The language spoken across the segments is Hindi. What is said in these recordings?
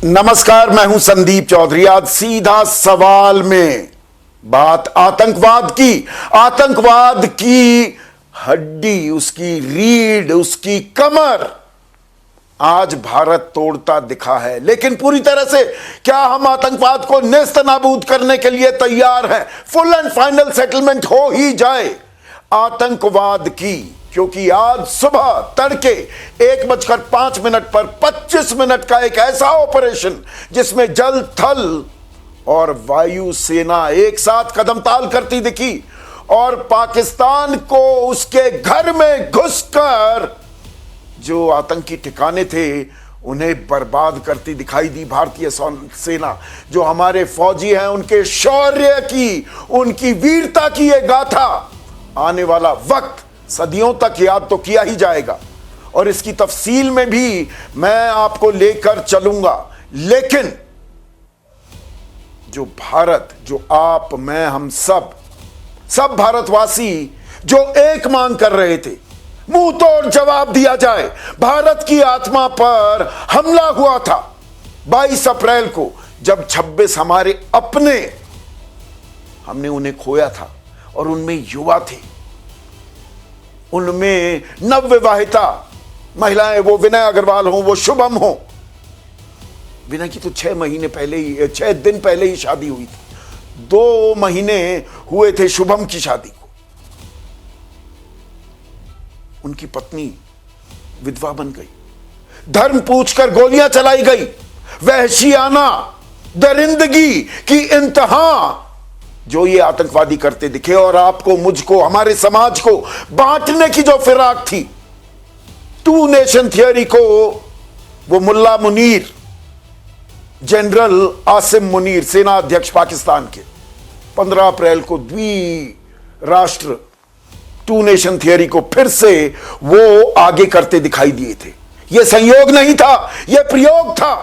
नमस्कार, मैं हूं संदीप चौधरी। आज सीधा सवाल में बात आतंकवाद की हड्डी, उसकी रीढ़, उसकी कमर आज भारत तोड़ता दिखा है। लेकिन पूरी तरह से क्या हम आतंकवाद को नेस्त नाबूद करने के लिए तैयार हैं? फुल एंड फाइनल सेटलमेंट हो ही जाए आतंकवाद की, क्योंकि आज सुबह तड़के 1:05 पर 25 मिनट का एक ऐसा ऑपरेशन जिसमें जल, थल और वायु सेना एक साथ कदम ताल करती दिखी और पाकिस्तान को उसके घर में घुसकर जो आतंकी ठिकाने थे उन्हें बर्बाद करती दिखाई दी भारतीय सेना। जो हमारे फौजी हैं उनके शौर्य की, उनकी वीरता की यह गाथा आने वाला वक्त सदियों तक याद तो किया ही जाएगा और इसकी तफसील में भी मैं आपको लेकर चलूंगा। लेकिन जो भारत, जो आप, मैं, हम सब भारतवासी जो एक मांग कर रहे थे, मुंह तोड़ जवाब दिया जाए। भारत की आत्मा पर हमला हुआ था 22 अप्रैल को, जब 26 हमारे अपने, हमने उन्हें खोया था और उनमें युवा थे, उनमें नवविवाहिता महिलाएं, वो विनय अग्रवाल हो, वो शुभम हो। विनय की तो 6 दिन पहले ही शादी हुई थी। 2 महीने हुए थे शुभम की शादी को। उनकी पत्नी विधवा बन गई, धर्म पूछकर गोलियां चलाई गई, वहशियाना दरिंदगी की इंतहा जो ये आतंकवादी करते दिखे। और आपको, मुझको, हमारे समाज को बांटने की जो फिराक थी, 2 नेशन थियरी को वो मुल्ला मुनीर, जनरल आसिम मुनीर, सेना अध्यक्ष पाकिस्तान के, 15 अप्रैल को द्विराष्ट्र 2 नेशन थियरी को फिर से वो आगे करते दिखाई दिए थे। यह संयोग नहीं था, यह प्रयोग था।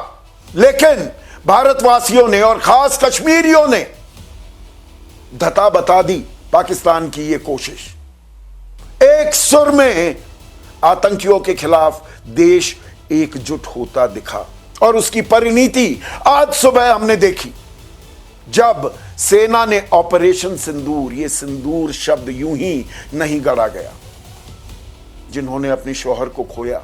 लेकिन भारतवासियों ने और खास कश्मीरियों ने धता बता दी पाकिस्तान की यह कोशिश। एक सुर में आतंकियों के खिलाफ देश एकजुट होता दिखा और उसकी परिणति आज सुबह हमने देखी, जब सेना ने ऑपरेशन सिंदूर, यह सिंदूर शब्द यूं ही नहीं गढ़ा गया। जिन्होंने अपने शौहर को खोया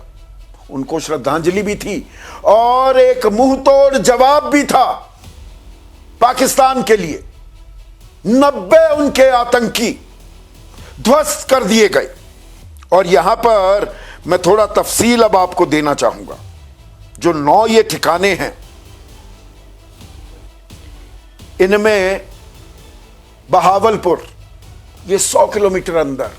उनको श्रद्धांजलि भी थी और एक मुंहतोड़ जवाब भी था पाकिस्तान के लिए। 90 उनके आतंकी ध्वस्त कर दिए गए। और यहां पर मैं थोड़ा तफसील अब आपको देना चाहूंगा। जो 9 ये ठिकाने हैं, इनमें बहावलपुर, ये 100 किलोमीटर अंदर,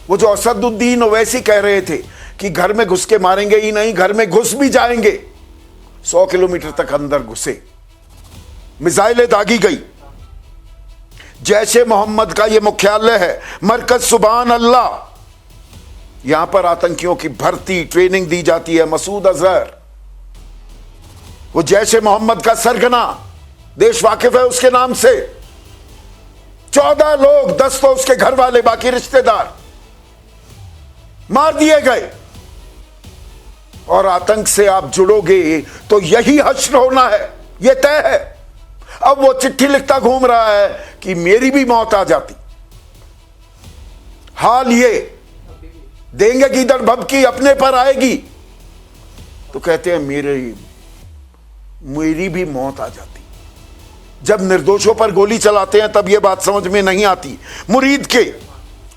वो जो असदुद्दीन ओवैसी कह रहे थे कि घर में घुस के मारेंगे ही नहीं, घर में घुस भी जाएंगे, 100 किलोमीटर तक अंदर घुसे, मिसाइलें दागी गई। जैश ए मोहम्मद का यह मुख्यालय है, मरकज सुभान अल्लाह, यहां पर आतंकियों की भर्ती, ट्रेनिंग दी जाती है। मसूद अजहर, वो जैश ए मोहम्मद का सरगना, देश वाकिफ है उसके नाम से। 14 लोग, 10 तो उसके घर वाले, बाकी रिश्तेदार मार दिए गए। और आतंक से आप जुड़ोगे तो यही हश्र होना है, यह तय है। अब वो चिट्ठी लिखता घूम रहा है कि मेरी भी मौत आ जाती। हाल ये देंगे कि इधर भबकी अपने पर आएगी, तो कहते हैं मेरी भी मौत आ जाती। जब निर्दोषों पर गोली चलाते हैं तब यह बात समझ में नहीं आती। मुरीद के,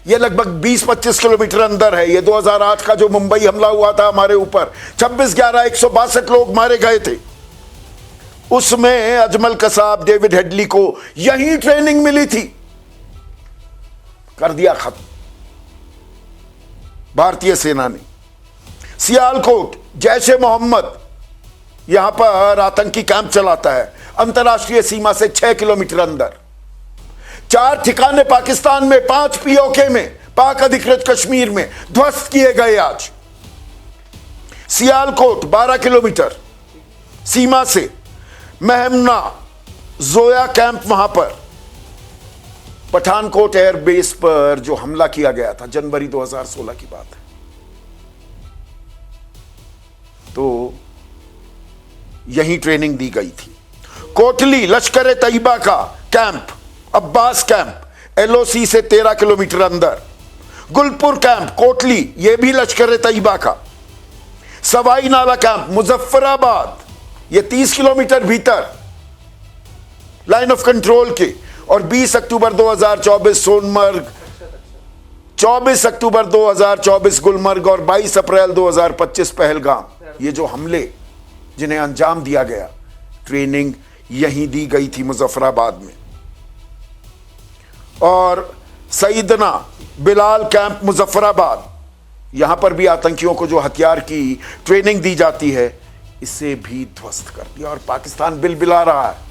यह लगभग 20-25 किलोमीटर अंदर है। यह 2008 का जो मुंबई हमला हुआ था हमारे ऊपर, 26/11 162 लोग मारे गए थे। उसमें अजमल कसाब, डेविड हेडली को यही ट्रेनिंग मिली थी। कर दिया खत्म भारतीय सेना ने। सियालकोट, जैश ए मोहम्मद यहां पर आतंकी कैंप चलाता है, अंतर्राष्ट्रीय सीमा से 6 किलोमीटर अंदर। 4 ठिकाने पाकिस्तान में, 5 पीओके में, पाक अधिकृत कश्मीर में ध्वस्त किए गए आज। सियालकोट 12 किलोमीटर सीमा से, मेहमना जोया कैंप वहां पर, पठानकोट एयरबेस पर जो हमला किया गया था, जनवरी 2016 की बात है। तो यहीं ट्रेनिंग दी गई थी। कोटली लश्कर तैयबा का कैंप, अब्बास कैंप, एलओसी से 13 किलोमीटर अंदर। गुलपुर कैंप कोटली, यह भी लश्कर तैयबा का। सवाई नाला कैंप मुजफ्फराबाद, यह 30 किलोमीटर भीतर लाइन ऑफ कंट्रोल के। और 20 अक्टूबर 2024 सोनमर्ग, 24 अक्टूबर 2024 गुलमर्ग और 22 अप्रैल 2025 पहलगाम, ये जो हमले जिन्हें अंजाम दिया गया, ट्रेनिंग यहीं दी गई थी मुजफ्फराबाद में। और सईदना बिलाल कैंप मुजफ्फराबाद, यहां पर भी आतंकियों को जो हथियार की ट्रेनिंग दी जाती है, इसे भी ध्वस्त कर दिया। और पाकिस्तान बिलबिला रहा है।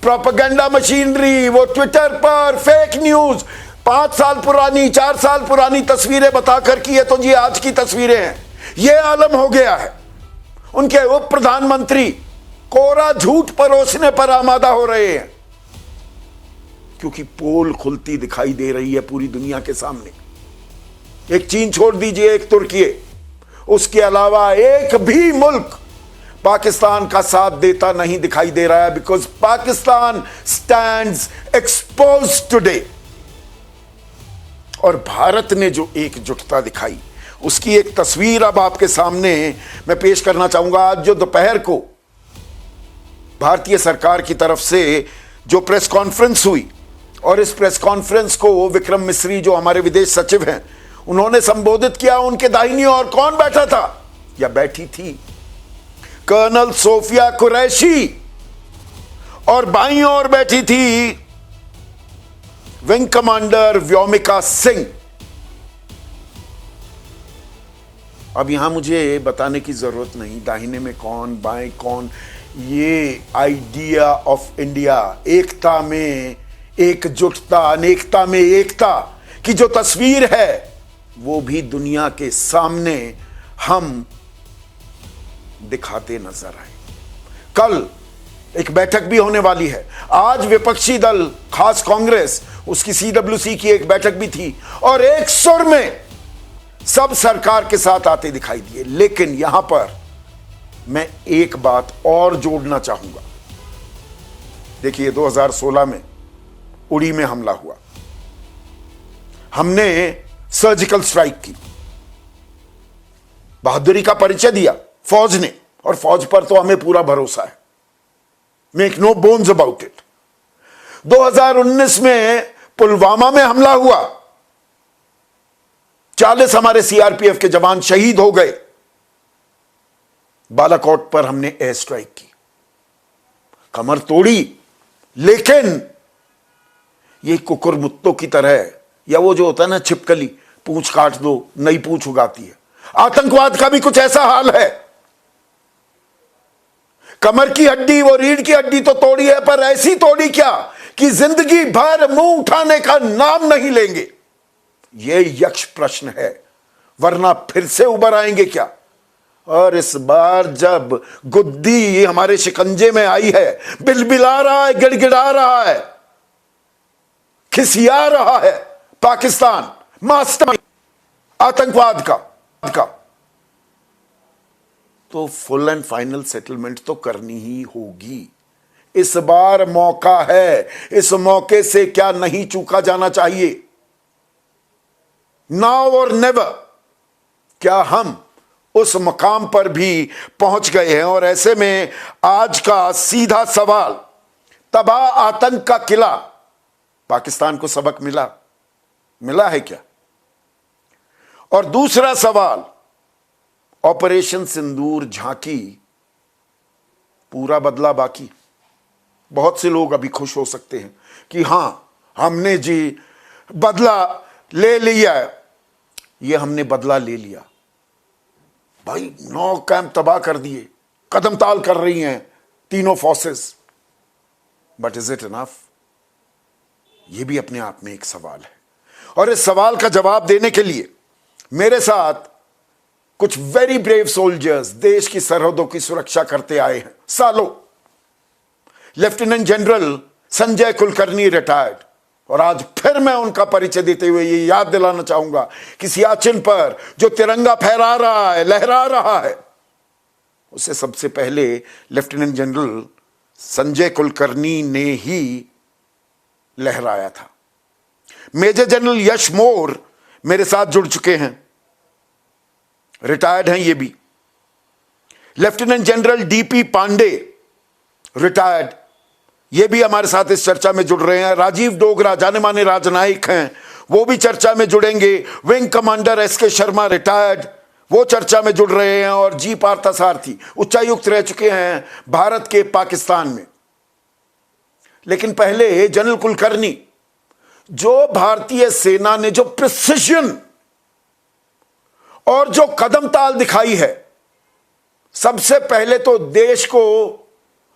प्रोपेगेंडा मशीनरी, वो ट्विटर पर फेक न्यूज 5 साल पुरानी, 4 साल पुरानी तस्वीरें बताकर कि ये तो जी आज की तस्वीरें हैं, ये आलम हो गया है। उनके उप प्रधानमंत्री कोरा झूठ परोसने पर आमादा हो रहे हैं, क्योंकि पोल खुलती दिखाई दे रही है पूरी दुनिया के सामने। एक चीन छोड़ दीजिए, एक तुर्की, उसके अलावा एक भी मुल्क पाकिस्तान का साथ देता नहीं दिखाई दे रहा है, because Pakistan stands exposed today. और भारत ने जो एकजुटता दिखाई, उसकी एक तस्वीर अब आपके सामने मैं पेश करना चाहूंगा। आज जो दोपहर को भारतीय सरकार की तरफ से जो प्रेस कॉन्फ्रेंस हुई, और इस प्रेस कॉन्फ्रेंस को विक्रम मिस्री जो हमारे विदेश सचिव हैं, उन्होंने संबोधित किया। उनके दाहिनी ओर कौन बैठा था या बैठी थी? कर्नल सोफिया कुरैशी। और बाईं ओर बैठी थी विंग कमांडर व्योमिका सिंह। अब यहां मुझे बताने की जरूरत नहीं दाहिने में कौन, बाएं कौन। ये आइडिया ऑफ इंडिया, एकता में एकजुटता, अनेकता में एकता की जो तस्वीर है, वो भी दुनिया के सामने हम दिखाते नजर आए। कल एक बैठक भी होने वाली है। आज विपक्षी दल, खास कांग्रेस, उसकी सीडब्ल्यूसी की एक बैठक भी थी, और एक सुर में सब सरकार के साथ आते दिखाई दिए। लेकिन यहां पर मैं एक बात और जोड़ना चाहूंगा। देखिए, 2016 में उड़ी में हमला हुआ, हमने सर्जिकल स्ट्राइक की, बहादुरी का परिचय दिया फौज ने, और फौज पर तो हमें पूरा भरोसा है, make no bones about it. 2019 में पुलवामा में हमला हुआ, 40 हमारे सीआरपीएफ के जवान शहीद हो गए। बालाकोट पर हमने एयर स्ट्राइक की, कमर तोड़ी, लेकिन ये कुकुरमुत्तों की तरह, या वो जो होता है ना छिपकली, पूंछ काट दो नई पूंछ उगाती है, आतंकवाद का भी कुछ ऐसा हाल है। कमर की हड्डी, वो रीढ़ की हड्डी तो तोड़ी है, पर ऐसी तोड़ी क्या कि जिंदगी भर मुंह उठाने का नाम नहीं लेंगे। यह यक्ष प्रश्न है, वरना फिर से उबर आएंगे क्या? और इस बार जब गुद्दी हमारे शिकंजे में आई है, बिलबिला रहा है, गिड़गिड़ा रहा है, खिसिया रहा है पाकिस्तान मास्टरमाइंड आतंकवाद का, तो फुल एंड फाइनल सेटलमेंट तो करनी ही होगी। इस बार मौका है, इस मौके से क्या नहीं चूका जाना चाहिए। नाउ और नेवर। क्या हम उस मकाम पर भी पहुंच गए हैं? और ऐसे में आज का सीधा सवाल, तबाह आतंक का किला, पाकिस्तान को सबक मिला है क्या? और दूसरा सवाल, ऑपरेशन सिंदूर झांकी, पूरा बदला बाकी। बहुत से लोग अभी खुश हो सकते हैं कि हां, हमने जी बदला ले लिया, ये हमने बदला ले लिया। भाई 9 कैंप तबाह कर दिए, कदम ताल कर रही हैं तीनों forces, but is it enough? ये भी अपने आप में एक सवाल है। और इस सवाल का जवाब देने के लिए मेरे साथ कुछ वेरी ब्रेव सोल्जर्स देश की सरहदों की सुरक्षा करते आए हैं सालों। Lieutenant general Sanjay Kulkarni retired, और आज फिर मैं उनका परिचय देते हुए ये याद दिलाना चाहूंगा कि सियाचिन पर जो तिरंगा फहरा रहा है, लहरा रहा है, उसे सबसे पहले लेफ्टिनेंट जनरल संजय कुलकर्णी ने ही लहराया था। मेजर जनरल यश मोर मेरे साथ जुड़ चुके हैं, रिटायर्ड हैं ये भी। Lieutenant general DP Pandey retired, ये भी हमारे साथ इस चर्चा में जुड़ रहे हैं। राजीव डोगरा जाने माने राजनयिक हैं, वो भी चर्चा में जुड़ेंगे। Wing commander SK Sharma retired, वो चर्चा में जुड़ रहे हैं। और जी पार्थसारथी उच्चायुक्त रह चुके हैं भारत के पाकिस्तान में। लेकिन पहले जनरल कुलकर्णी, जो भारतीय सेना ने जो प्रिसिजन और जो कदम ताल दिखाई है, सबसे पहले तो देश को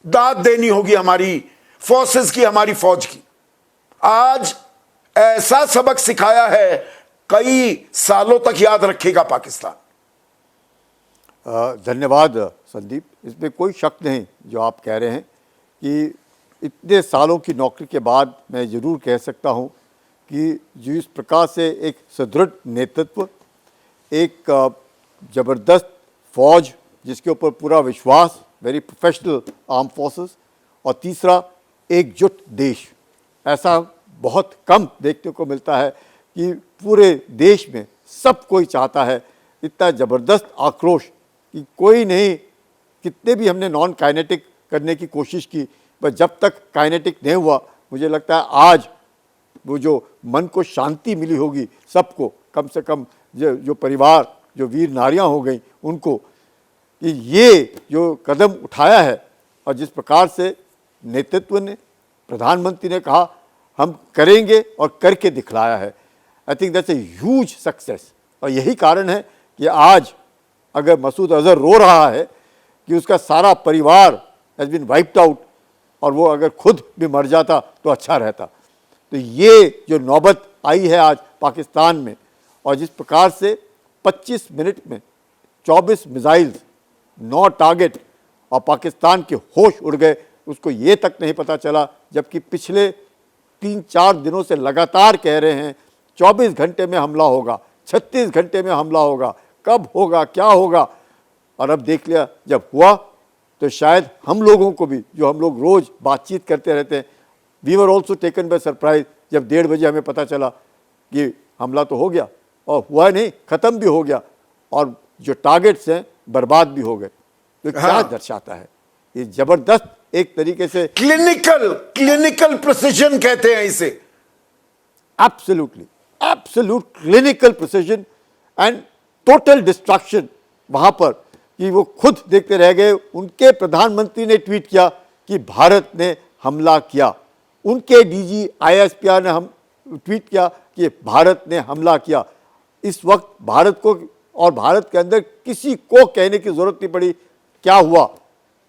दाद देनी होगी हमारी फोर्सेस की, हमारी फौज की। आज ऐसा सबक सिखाया है, कई सालों तक याद रखेगा पाकिस्तान। धन्यवाद संदीप, इसमें कोई शक नहीं जो आप कह रहे हैं कि इतने सालों की नौकरी के बाद मैं ज़रूर कह सकता हूं कि जो इस प्रकार से एक सुदृढ़ नेतृत्व, एक ज़बरदस्त फौज जिसके ऊपर पूरा विश्वास, वेरी प्रोफेशनल आर्म फोर्सेस, और तीसरा एकजुट देश, ऐसा बहुत कम देखने को मिलता है कि पूरे देश में सब कोई चाहता है। इतना ज़बरदस्त आक्रोश कि कोई नहीं, कितने भी हमने नॉन काइनेटिक करने की कोशिश की, पर जब तक काइनेटिक नहीं हुआ, मुझे लगता है आज वो जो मन को शांति मिली होगी सबको, कम से कम जो परिवार, जो वीर नारियां हो गई उनको, कि ये जो कदम उठाया है और जिस प्रकार से नेतृत्व ने, प्रधानमंत्री ने कहा हम करेंगे और करके दिखलाया है, I think that's a huge success. और यही कारण है कि आज अगर मसूद अजहर रो रहा है कि उसका सारा परिवार हैज़ बीन वाइप्ड आउट, और वो अगर खुद भी मर जाता तो अच्छा रहता। तो ये जो नौबत आई है आज पाकिस्तान में, और जिस प्रकार से 25 मिनट में 24 मिसाइल्स, 9 टारगेट, और पाकिस्तान के होश उड़ गए, उसको ये तक नहीं पता चला, जबकि पिछले 3-4 दिनों से लगातार कह रहे हैं 24 घंटे में हमला होगा, 36 घंटे में हमला होगा, कब होगा, क्या होगा। और अब देख लिया जब हुआ, तो शायद हम लोगों को भी, जो हम लोग रोज़ बातचीत करते रहते हैं, we were also taken by surprise जब 1:30 बजे हमें पता चला कि हमला तो हो गया, और हुआ नहीं, ख़त्म भी हो गया, और जो टारगेट्स हैं बर्बाद भी हो गए। तो क्या दर्शाता है ये ज़बरदस्त एक तरीके से क्लिनिकल प्रिसिजन कहते हैं इसे। Absolutely, absolute clinical precision and total destruction वहाँ पर, कि वो खुद देखते रह गए। उनके प्रधानमंत्री ने ट्वीट किया कि भारत ने हमला किया, उनके डीजी ISPR ने हम ट्वीट किया कि भारत ने हमला किया। इस वक्त भारत को और भारत के अंदर किसी को कहने की ज़रूरत नहीं पड़ी क्या हुआ,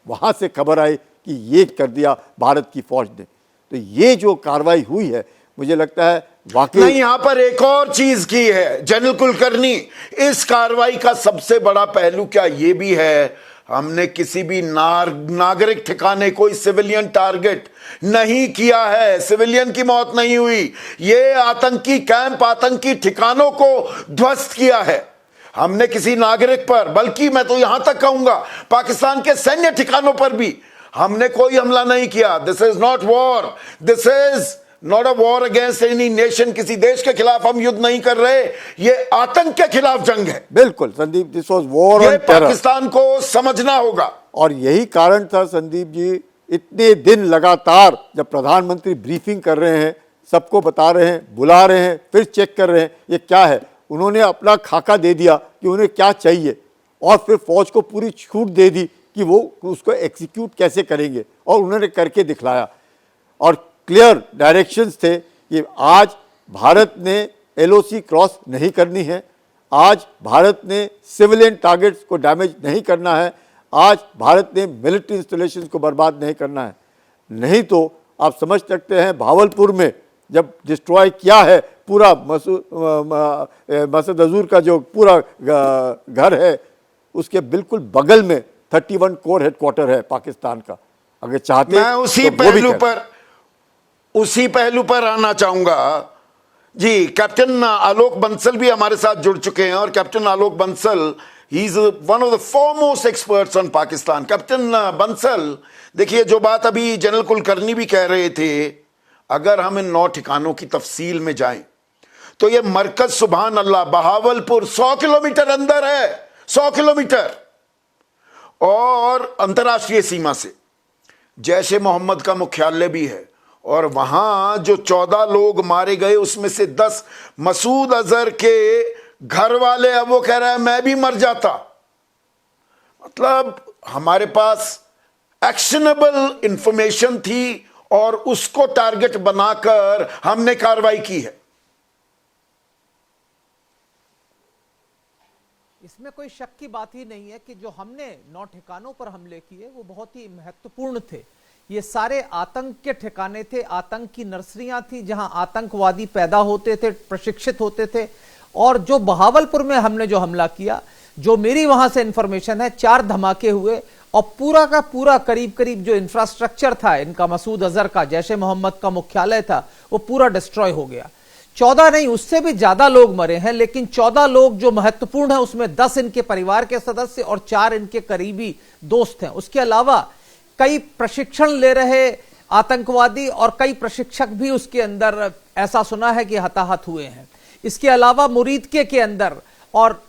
वहाँ से खबर आई कि ये कर दिया भारत की फौज ने। तो ये जो कार्रवाई हुई है, मुझे लगता है वाकई। नहीं, यहां पर एक और चीज की है जनरल कुलकर्णी, इस कार्रवाई का सबसे बड़ा पहलू क्या ये भी है, हमने किसी भी नागरिक ठिकाने, कोई सिविलियन टारगेट नहीं किया है, सिविलियन की मौत नहीं हुई। ये आतंकी कैंप, आतंकी ठिकानों को ध्वस्त किया है हमने, किसी नागरिक पर, बल्कि मैं तो यहां तक कहूंगा पाकिस्तान के सैन्य ठिकानों पर भी हमने कोई हमला नहीं किया। This is not war, this is not a war against any nation. किसी देश के खिलाफ हम युद्ध नहीं कर रहे, ये आतंक के खिलाफ जंग है। बिल्कुल Sandeep, this was war on terror. Pakistan को समझना होगा। और यही कारण था संदीप जी, इतने दिन लगातार जब प्रधानमंत्री ब्रीफिंग कर रहे हैं, सबको बता रहे हैं, बुला रहे हैं, फिर चेक कर रहे हैं ये क्या है, उन्होंने अपना खाका दे दिया कि उन्हें क्या चाहिए, और फिर फौज को पूरी छूट दे दी कि वो उसको एग्जीक्यूट कैसे करेंगे, और उन्होंने करके दिखलाया। और क्लियर डायरेक्शंस थे कि आज भारत ने LOC क्रॉस नहीं करनी है, आज भारत ने सिविलियन टारगेट्स को डैमेज नहीं करना है, आज भारत ने मिलिट्री इंस्टॉलेशंस को बर्बाद नहीं करना है। नहीं तो आप समझ सकते हैं भावलपुर में जब डिस्ट्रॉय किया है पूरा मसूद अजहर का जो पूरा घर है, उसके बिल्कुल बगल में 31 कोर हेडक्वार्टर है पाकिस्तान का। अगर चाहते मैं उसी पहलू पर आना चाहूंगा जी। कैप्टन आलोक बंसल भी हमारे साथ जुड़ चुके हैं, और captain Alok Bansal he is one of the foremost experts on Pakistan. Captain Bansal, देखिए जो बात अभी जनरल कुलकर्णी भी कह रहे थे, अगर हम इन 9 ठिकानों की तफसील में जाएं तो ये मरकज सुभान अल्लाह बहावलपुर 100 किलोमीटर अंदर है, 100 किलोमीटर, और अंतर्राष्ट्रीय सीमा से जैश ए मोहम्मद का मुख्यालय भी है। और वहां जो 14 लोग मारे गए उसमें से 10 मसूद अजहर के घर वाले, अब वो कह रहा है मैं भी मर जाता। मतलब हमारे पास एक्शनेबल इंफॉर्मेशन थी और उसको टारगेट बनाकर हमने कार्रवाई की है। इसमें कोई शक की बात ही नहीं है कि जो हमने 9 ठिकानों पर हमले किए वो बहुत ही महत्वपूर्ण थे। ये सारे आतंक के ठिकाने थे, आतंक की नर्सरियां थी जहां आतंकवादी पैदा होते थे, प्रशिक्षित होते थे। और जो बहावलपुर में हमने जो हमला किया, जो मेरी वहां से इंफॉर्मेशन है, 4 धमाके हुए और पूरा का पूरा करीब करीब जो इंफ्रास्ट्रक्चर था इनका, मसूद अजहर का, जैश ए मोहम्मद का मुख्यालय था, वो पूरा डिस्ट्रॉय हो गया। 14 नहीं, उससे भी ज्यादा लोग मरे हैं, लेकिन 14 लोग जो महत्वपूर्ण है उसमें 10 इनके परिवार के सदस्य और 4 इनके करीबी दोस्त हैं। उसके अलावा कई प्रशिक्षण ले रहे आतंकवादी और कई प्रशिक्षक भी उसके अंदर, ऐसा सुना है कि हताहत हुए हैं। इसके अलावा मुरीदके के अंदर, और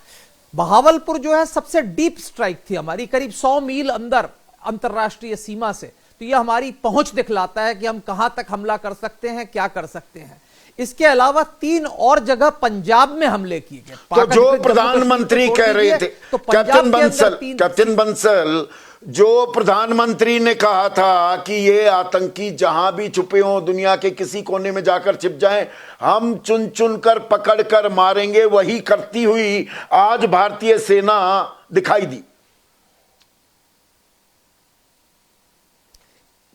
बहावलपुर जो है सबसे डीप स्ट्राइक थी हमारी, करीब 100 मील अंदर अंतरराष्ट्रीय सीमा से। तो यह हमारी पहुंच दिखलाता है कि हम कहां तक हमला कर सकते हैं, क्या कर सकते हैं। इसके अलावा 3 और जगह पंजाब में हमले किए गए। तो जो प्रधानमंत्री कह रहे थे, तो कैप्टन बंसल, जो प्रधानमंत्री ने कहा था कि ये आतंकी जहां भी छुपे हों, दुनिया के किसी कोने में जाकर छिप जाएं, हम चुन चुन कर पकड़ कर मारेंगे, वही करती हुई आज भारतीय सेना दिखाई दी।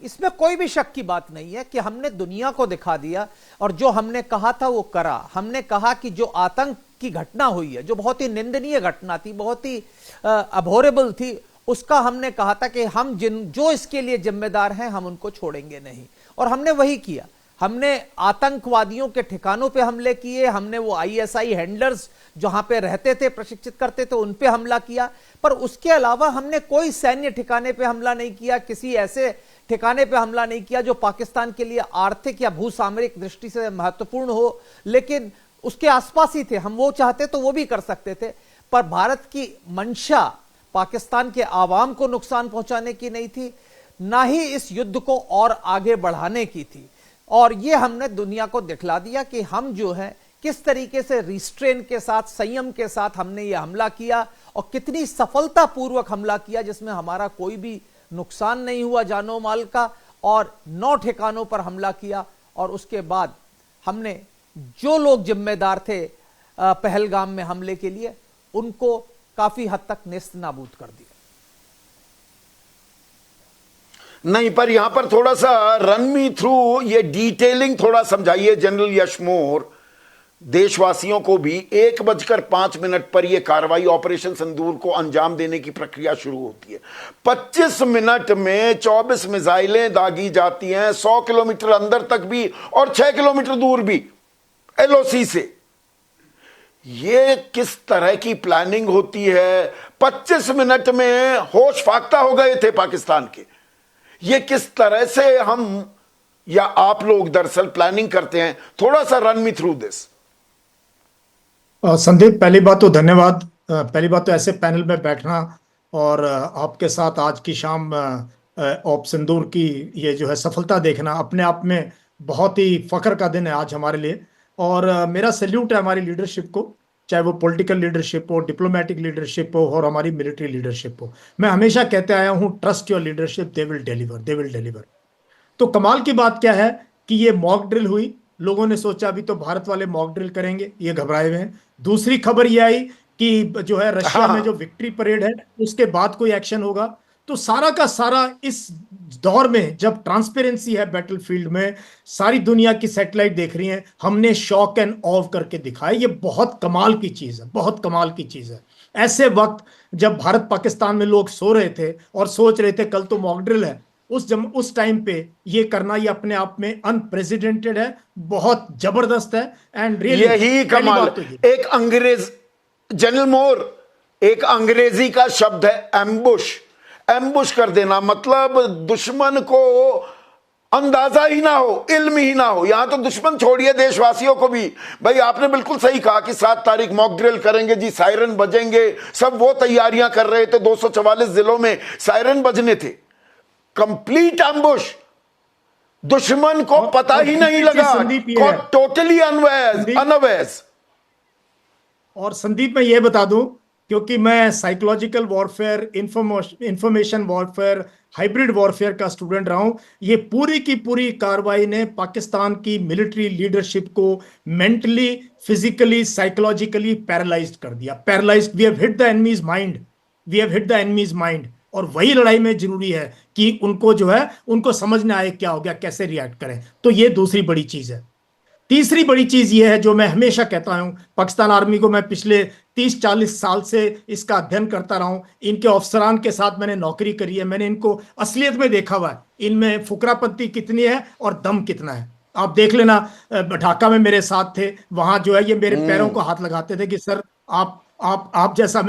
इसमें कोई भी शक की बात नहीं है कि हमने दुनिया को दिखा दिया और जो हमने कहा था वो करा। हमने कहा कि जो आतंक की घटना हुई है, जो बहुत ही निंदनीय घटना थी, बहुत ही अबोरेबल थी, उसका हमने कहा था कि हम जो इसके लिए जिम्मेदार हैं हम उनको छोड़ेंगे नहीं, और हमने वही किया। हमने आतंकवादियों के ठिकानों पे हमले किए, हमने वो आईएसआई हैंडलर्स जहां पे रहते थे, प्रशिक्षित करते थे, उन पे हमला किया। पर उसके अलावा हमने कोई सैन्य ठिकाने पे हमला नहीं किया, किसी ऐसे ठिकाने पे हमला नहीं किया जो पाकिस्तान के लिए आर्थिक या भूसामरिक दृष्टि से महत्वपूर्ण हो, लेकिन उसके आसपास ही थे। हम वो चाहते तो वो भी कर सकते थे, पर भारत की मंशा पाकिस्तान के आवाम को नुकसान पहुंचाने की नहीं थी, ना ही इस युद्ध को और आगे बढ़ाने की थी। और ये हमने दुनिया को दिखला दिया कि हम जो है किस तरीके से रिस्ट्रेन के साथ, संयम के साथ हमने ये हमला किया और कितनी सफलतापूर्वक हमला किया, जिसमें हमारा कोई भी नुकसान नहीं हुआ जानो माल का, और 9 ठिकानों पर हमला किया। और उसके बाद हमने जो लोग जिम्मेदार थे पहलगाम में हमले के लिए, उनको काफी हद तक नेस्त नाबूद कर दिया। नहीं, पर यहां पर थोड़ा सा रन मी थ्रू ये डिटेलिंग थोड़ा समझाइए जनरल यशमोर, देशवासियों को भी। 1:05 पर यह कार्रवाई ऑपरेशन सिंदूर को अंजाम देने की प्रक्रिया शुरू होती है। 25 मिनट में 24 मिसाइलें दागी जाती हैं, 100 किलोमीटर अंदर तक भी और 6 किलोमीटर दूर भी एलओसी से। ये किस तरह की प्लानिंग होती है? 25 मिनट में होश फाख्ता हो गए थे पाकिस्तान के। ये किस तरह से हम या आप लोग दरअसल प्लानिंग करते हैं? थोड़ा सा run me through this. Sandeep, पहली बात तो धन्यवाद। पहली बात तो ऐसे पैनल में बैठना और आपके साथ आज की शाम ऑप सिंदूर की ये जो है सफलता देखना, अपने आप में बहुत ही फख्र का दिन है आज हमारे लिए। और मेरा सैल्यूट है हमारी लीडरशिप को, चाहे वो पॉलिटिकल लीडरशिप हो, डिप्लोमेटिक लीडरशिप हो और हमारी मिलिट्री लीडरशिप हो। मैं हमेशा कहते आया हूं, trust your leadership, they will deliver, they will deliver. तो कमाल की बात क्या है कि ये मॉक ड्रिल हुई। लोगों ने सोचा अभी तो भारत वाले मॉक ड्रिल करेंगे, ये घबराए हुए हैं। दूसरी खबर ये आई कि जो है रशिया में जो विक्ट्री परेड है उसके बाद कोई एक्शन होगा। तो सारा का सारा इस दौर में जब ट्रांसपेरेंसी है बैटलफील्ड में, सारी दुनिया की सैटेलाइट देख रही हैं, हमने शॉक एंड ऑफ करके दिखाया। ये बहुत कमाल की चीज है, बहुत कमाल की चीज है। ऐसे वक्त जब भारत पाकिस्तान में लोग सो रहे थे और सोच रहे थे कल तो मॉक ड्रिल है, उस टाइम पे ये करना, ये अपने आप में अनप्रेसिडेंटेड है, बहुत जबरदस्त है। एंड रियली यही कमाल। एक अंग्रेज जनरल मोर, एक अंग्रेजी का शब्द है एम्बुश। एम्बुश कर देना मतलब दुश्मन को अंदाजा ही ना हो, इल्म ही ना हो। यहां तो दुश्मन छोड़िए, देशवासियों को भी। भाई आपने बिल्कुल सही कहा कि 7 तारीख मॉक ड्रिल करेंगे जी, सायरन बजेंगे, सब वो तैयारियां कर रहे थे। 244 जिलों में सायरन बजने थे। कंप्लीट एम्बुश, दुश्मन को पता ही नहीं लगा, टोटली अनअवेयर। और संदीप मैं ये बता दूं, क्योंकि मैं psychological warfare, information warfare, hybrid warfare का स्टूडेंट रहा हूं, ये पूरी की पूरी कार्रवाई ने पाकिस्तान की मिलिट्री लीडरशिप को मेंटली, फिजिकली, साइकोलॉजिकली पैरालाइज्ड कर दिया। Paralysed, we have hit the enemy's mind, we have hit the enemy's mind. और वही लड़ाई में जरूरी है कि उनको जो है, उनको समझ में आए क्या हो गया, कैसे रिएक्ट करें। तो ये दूसरी बड़ी चीज है। तीसरी बड़ी चीज यह है, जो मैं हमेशा कहता हूं, पाकिस्तान आर्मी को मैं पिछले 30-40 साल से इसका अध्ययन करता रहा हूं, इनके अफसरान के साथ मैंने नौकरी करी है, मैंने इनको असलियत में देखा हुआ है, इनमें फुकरापंती कितनी है और दम कितना है। आप देख लेना, ढाका में मेरे साथ थे, वहां जो है ये मेरे पैरों को हाथ लगाते थे कि सर आप जैसा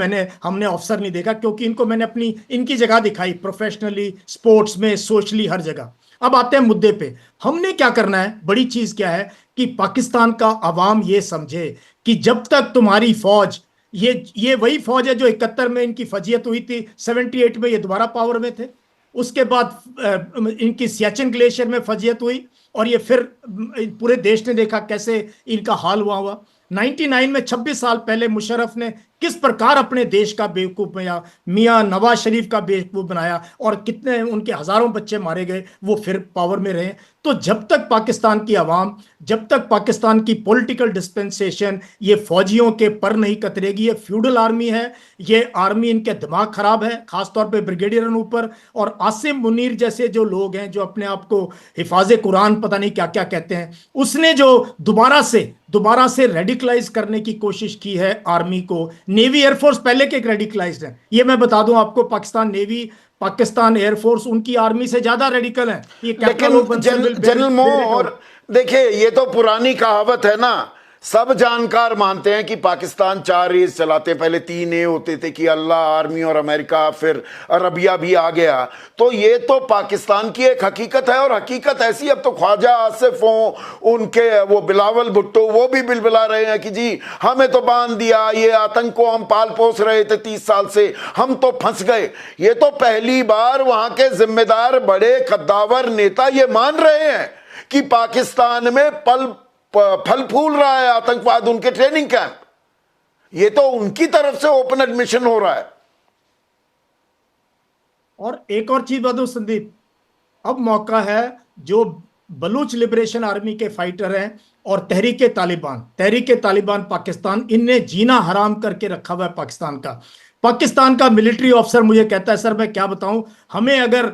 हमने अफसर नहीं देखा, क्योंकि इनको मैंने इनकी जगह दिखाई, प्रोफेशनली, स्पोर्ट्स में, सोशली, हर जगह। अब आते हैं मुद्दे पे, हमने क्या करना है। बड़ी चीज क्या है कि पाकिस्तान का अवाम ये समझे कि जब तक तुम्हारी फौज, ये वही फौज है जो 71 में इनकी फजीयत हुई थी, 78 में ये दोबारा पावर में थे, उसके बाद इनकी सियाचिन ग्लेशियर में फजीयत हुई, और ये फिर पूरे देश ने देखा कैसे इनका हाल हुआ। 99 में 26 साल पहले मुशर्रफ ने किस प्रकार अपने देश का बेवकूफ बनाया, मियां नवाज शरीफ का बेवकूफ बनाया, और कितने उनके हजारों बच्चे मारे गए, वो फिर पावर में रहे। तो जब तक पाकिस्तान की आवाम, जब तक पाकिस्तान की पॉलिटिकल डिस्पेंसेशन ये फौजियों के पर नहीं कतरेगी, ये फ्यूडल आर्मी है, ये आर्मी, इनके दिमाग खराब है, खासतौर पे ब्रिगेडियर ऊपर, और आसिम मुनीर जैसे जो लोग हैं जो अपने आप को हिफाजे कुरान पता नहीं क्या क्या कहते हैं, उसने जो दोबारा से रेडिकलाइज करने की कोशिश की है आर्मी को। नेवी एयरफोर्स पहले के रेडिकलाइज्ड है, ये मैं बता दूं आपको, पाकिस्तान नेवी, पाकिस्तान एयरफोर्स उनकी आर्मी से ज्यादा रेडिकल है। ये लेकिन जनरल मोर देखिए, ये तो पुरानी कहावत है ना, सब जानकार मानते हैं कि पाकिस्तान 4 रेस चलाते, पहले 3 ए होते थे कि अल्लाह, आर्मी और अमेरिका, फिर अरबिया भी आ गया। तो ये तो पाकिस्तान की एक हकीकत है, और हकीकत ऐसी, अब तो ख्वाजा आसिफ हो, उनके वो बिलावल भुट्टो, वो भी बिलबिला रहे हैं कि जी हमें तो बांध दिया, ये आतंक को हम पाल पोस रहे थे 30 साल से, हम तो फंस गए। ये तो पहली बार वहां के जिम्मेदार बड़े कद्दावर नेता ये मान रहे हैं कि पाकिस्तान में फल फूल रहा है आतंकवाद, उनके ट्रेनिंग कैंप। ये तो उनकी तरफ से ओपन एडमिशन हो रहा है। और एक और चीज बताऊं संदीप, अब मौका है जो बलूच लिबरेशन आर्मी के फाइटर हैं और तहरीके तालिबान पाकिस्तान, इनने जीना हराम करके रखा हुआ है पाकिस्तान का मिलिट्री ऑफिसर मुझे कहता है, सर मैं क्या बताऊं, हमें अगर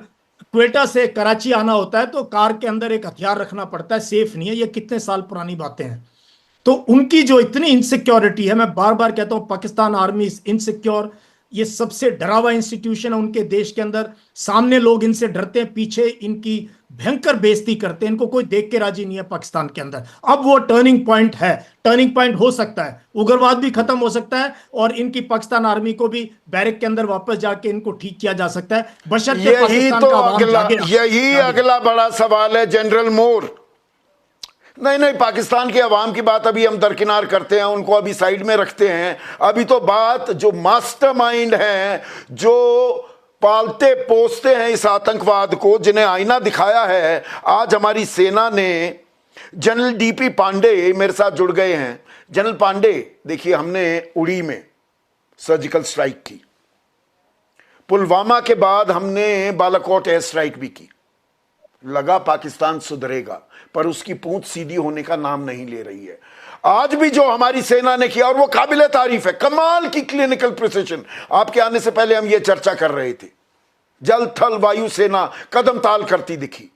क्वेटा से कराची आना होता है तो कार के अंदर एक हथियार रखना पड़ता है, सेफ नहीं है। ये कितने साल पुरानी बातें हैं। तो उनकी जो इतनी इनसिक्योरिटी है, मैं बार बार कहता हूं पाकिस्तान आर्मी इनसिक्योर, ये सबसे डरा हुआ इंस्टीट्यूशन है उनके देश के अंदर। सामने लोग इनसे डरते हैं, पीछे इनकी भयंकर बेइज्जती करते हैं, इनको कोई देख के राजी नहीं है पाकिस्तान के अंदर। अब वो टर्निंग पॉइंट है, टर्निंग पॉइंट हो सकता है, उग्रवाद भी खत्म हो सकता है, और इनकी पाकिस्तान आर्मी को भी बैरक के अंदर वापस जाके इनको ठीक किया जा सकता है, बशर्ते पाकिस्तान का अवाम जागे। यही अगला बड़ा सवाल है जनरल मोर। नहीं, पाकिस्तान के अवाम की बात अभी हम दरकिनार करते हैं, उनको अभी साइड में रखते हैं। अभी तो बात जो मास्टरमाइंड हैं, जो पालते पोसते हैं इस आतंकवाद को, जिन्हें आईना दिखाया है। आज हमारी सेना ने, जनरल डीपी पांडे मेरे साथ जुड़ गए हैं। जनरल पांडे, देखिए हमने उड़ी में सर्जिकल स्ट्राइक की, पुलवामा के बाद हमने बालाकोट एयर स्ट्राइक भी की। लगा पाकिस्तान सुधरेगा, पर उसकी पूंछ सीधी होने का नाम नहीं ले रही है। आज भी जो हमारी सेना ने किया, और वो काबिले तारीफ है, कमाल की क्लिनिकल प्रिसिशन। आपके आने से पहले हम ये चर्चा कर रहे थे, जल थल वायु सेना कदम ताल करती दिखी।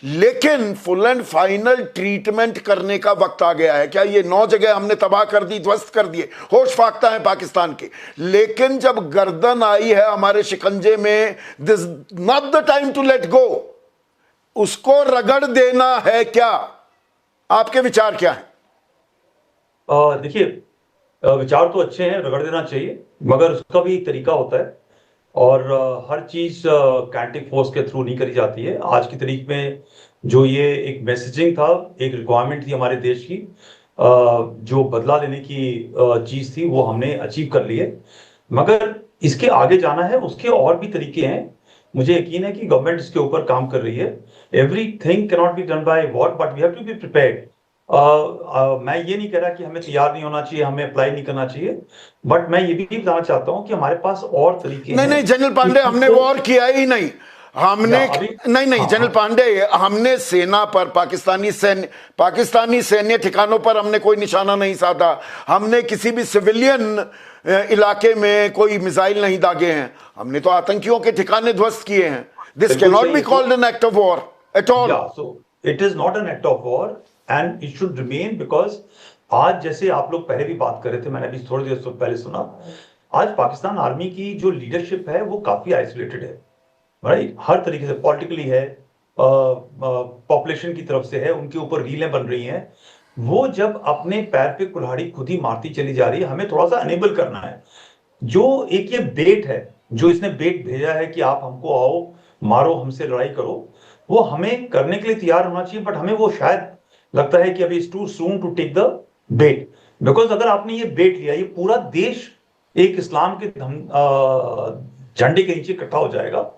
लेकिन फुल एंड फाइनल ट्रीटमेंट करने का वक्त आ गया है। क्या ये 9 जगह हमने तबाह कर दी, ध्वस्त कर दिए, होश फाख्ता है पाकिस्तान के। लेकिन जब गर्दन आई है हमारे शिकंजे में, this not the time to let go, उसको रगड़ देना है। क्या आपके विचार क्या है? देखिए, विचार तो अच्छे हैं, रगड़ देना चाहिए, मगर उसका भी एक तरीका होता है। और हर चीज काइनेटिक फोर्स के थ्रू नहीं करी जाती है। आज की तारीख में जो ये एक मैसेजिंग था, एक रिक्वायरमेंट थी हमारे देश की, जो बदला लेने की चीज थी, वो हमने अचीव कर ली है। मगर इसके आगे जाना है, उसके और भी तरीके हैं। मुझे यकीन है कि गवर्नमेंट इसके ऊपर काम कर रही है। Everything can not be done by war, but we have to be prepared. मैं ये नहीं कह रहा कि हमें तैयार नहीं होना चाहिए, हमें अप्लाई नहीं करना चाहिए, बट मैं ये भी बताना चाहता हूं कि हमारे पास और तरीके नहीं हैं। नहीं जनरल पांडे, हमने वॉर किया ही नहीं। हमने नहीं नहीं जनरल पांडे, हमने सेना पर, पाकिस्तानी सैन्य ठिकानों पर हमने कोई निशाना नहीं साधा। हमने किसी भी सिविलियन इलाके में कोई मिसाइल नहीं दागे हैं। हमने तो आतंकियों के ठिकाने ध्वस्त किए हैं। This can not be called an act of war at all. So it is not an act of war and it should remain, because आज जैसे आप लोग पहले भी बात कर रहे थे, मैंने अभी थोड़ी देर पहले सुना, आज पाकिस्तान आर्मी की जो लीडरशिप है वो काफी आइसोलेटेड है, राइट? हर तरीके से पॉलिटिकली है, पॉपुलेशन की तरफ से है, उनके ऊपर रीलें बन रही हैं। वो जब अपने पैर पे कुल्हाड़ी खुद ही मारती चली जा रही है, हमें थोड़ा सा अनेबल करना है। जो एक ये बेट है, जो इसने बेट भेजा है कि आप हमको आओ, मारो, हमसे लड़ाई करो, वो हमें करने के लिए तैयार होना चाहिए। बट हमें वो शायद लगता है कि अभी it's too soon to take the bet, because अगर आपने ये बेट लिया, ये पूरा देश एक इस्लाम के झंडे के नीचे इकट्ठा हो जाएगा।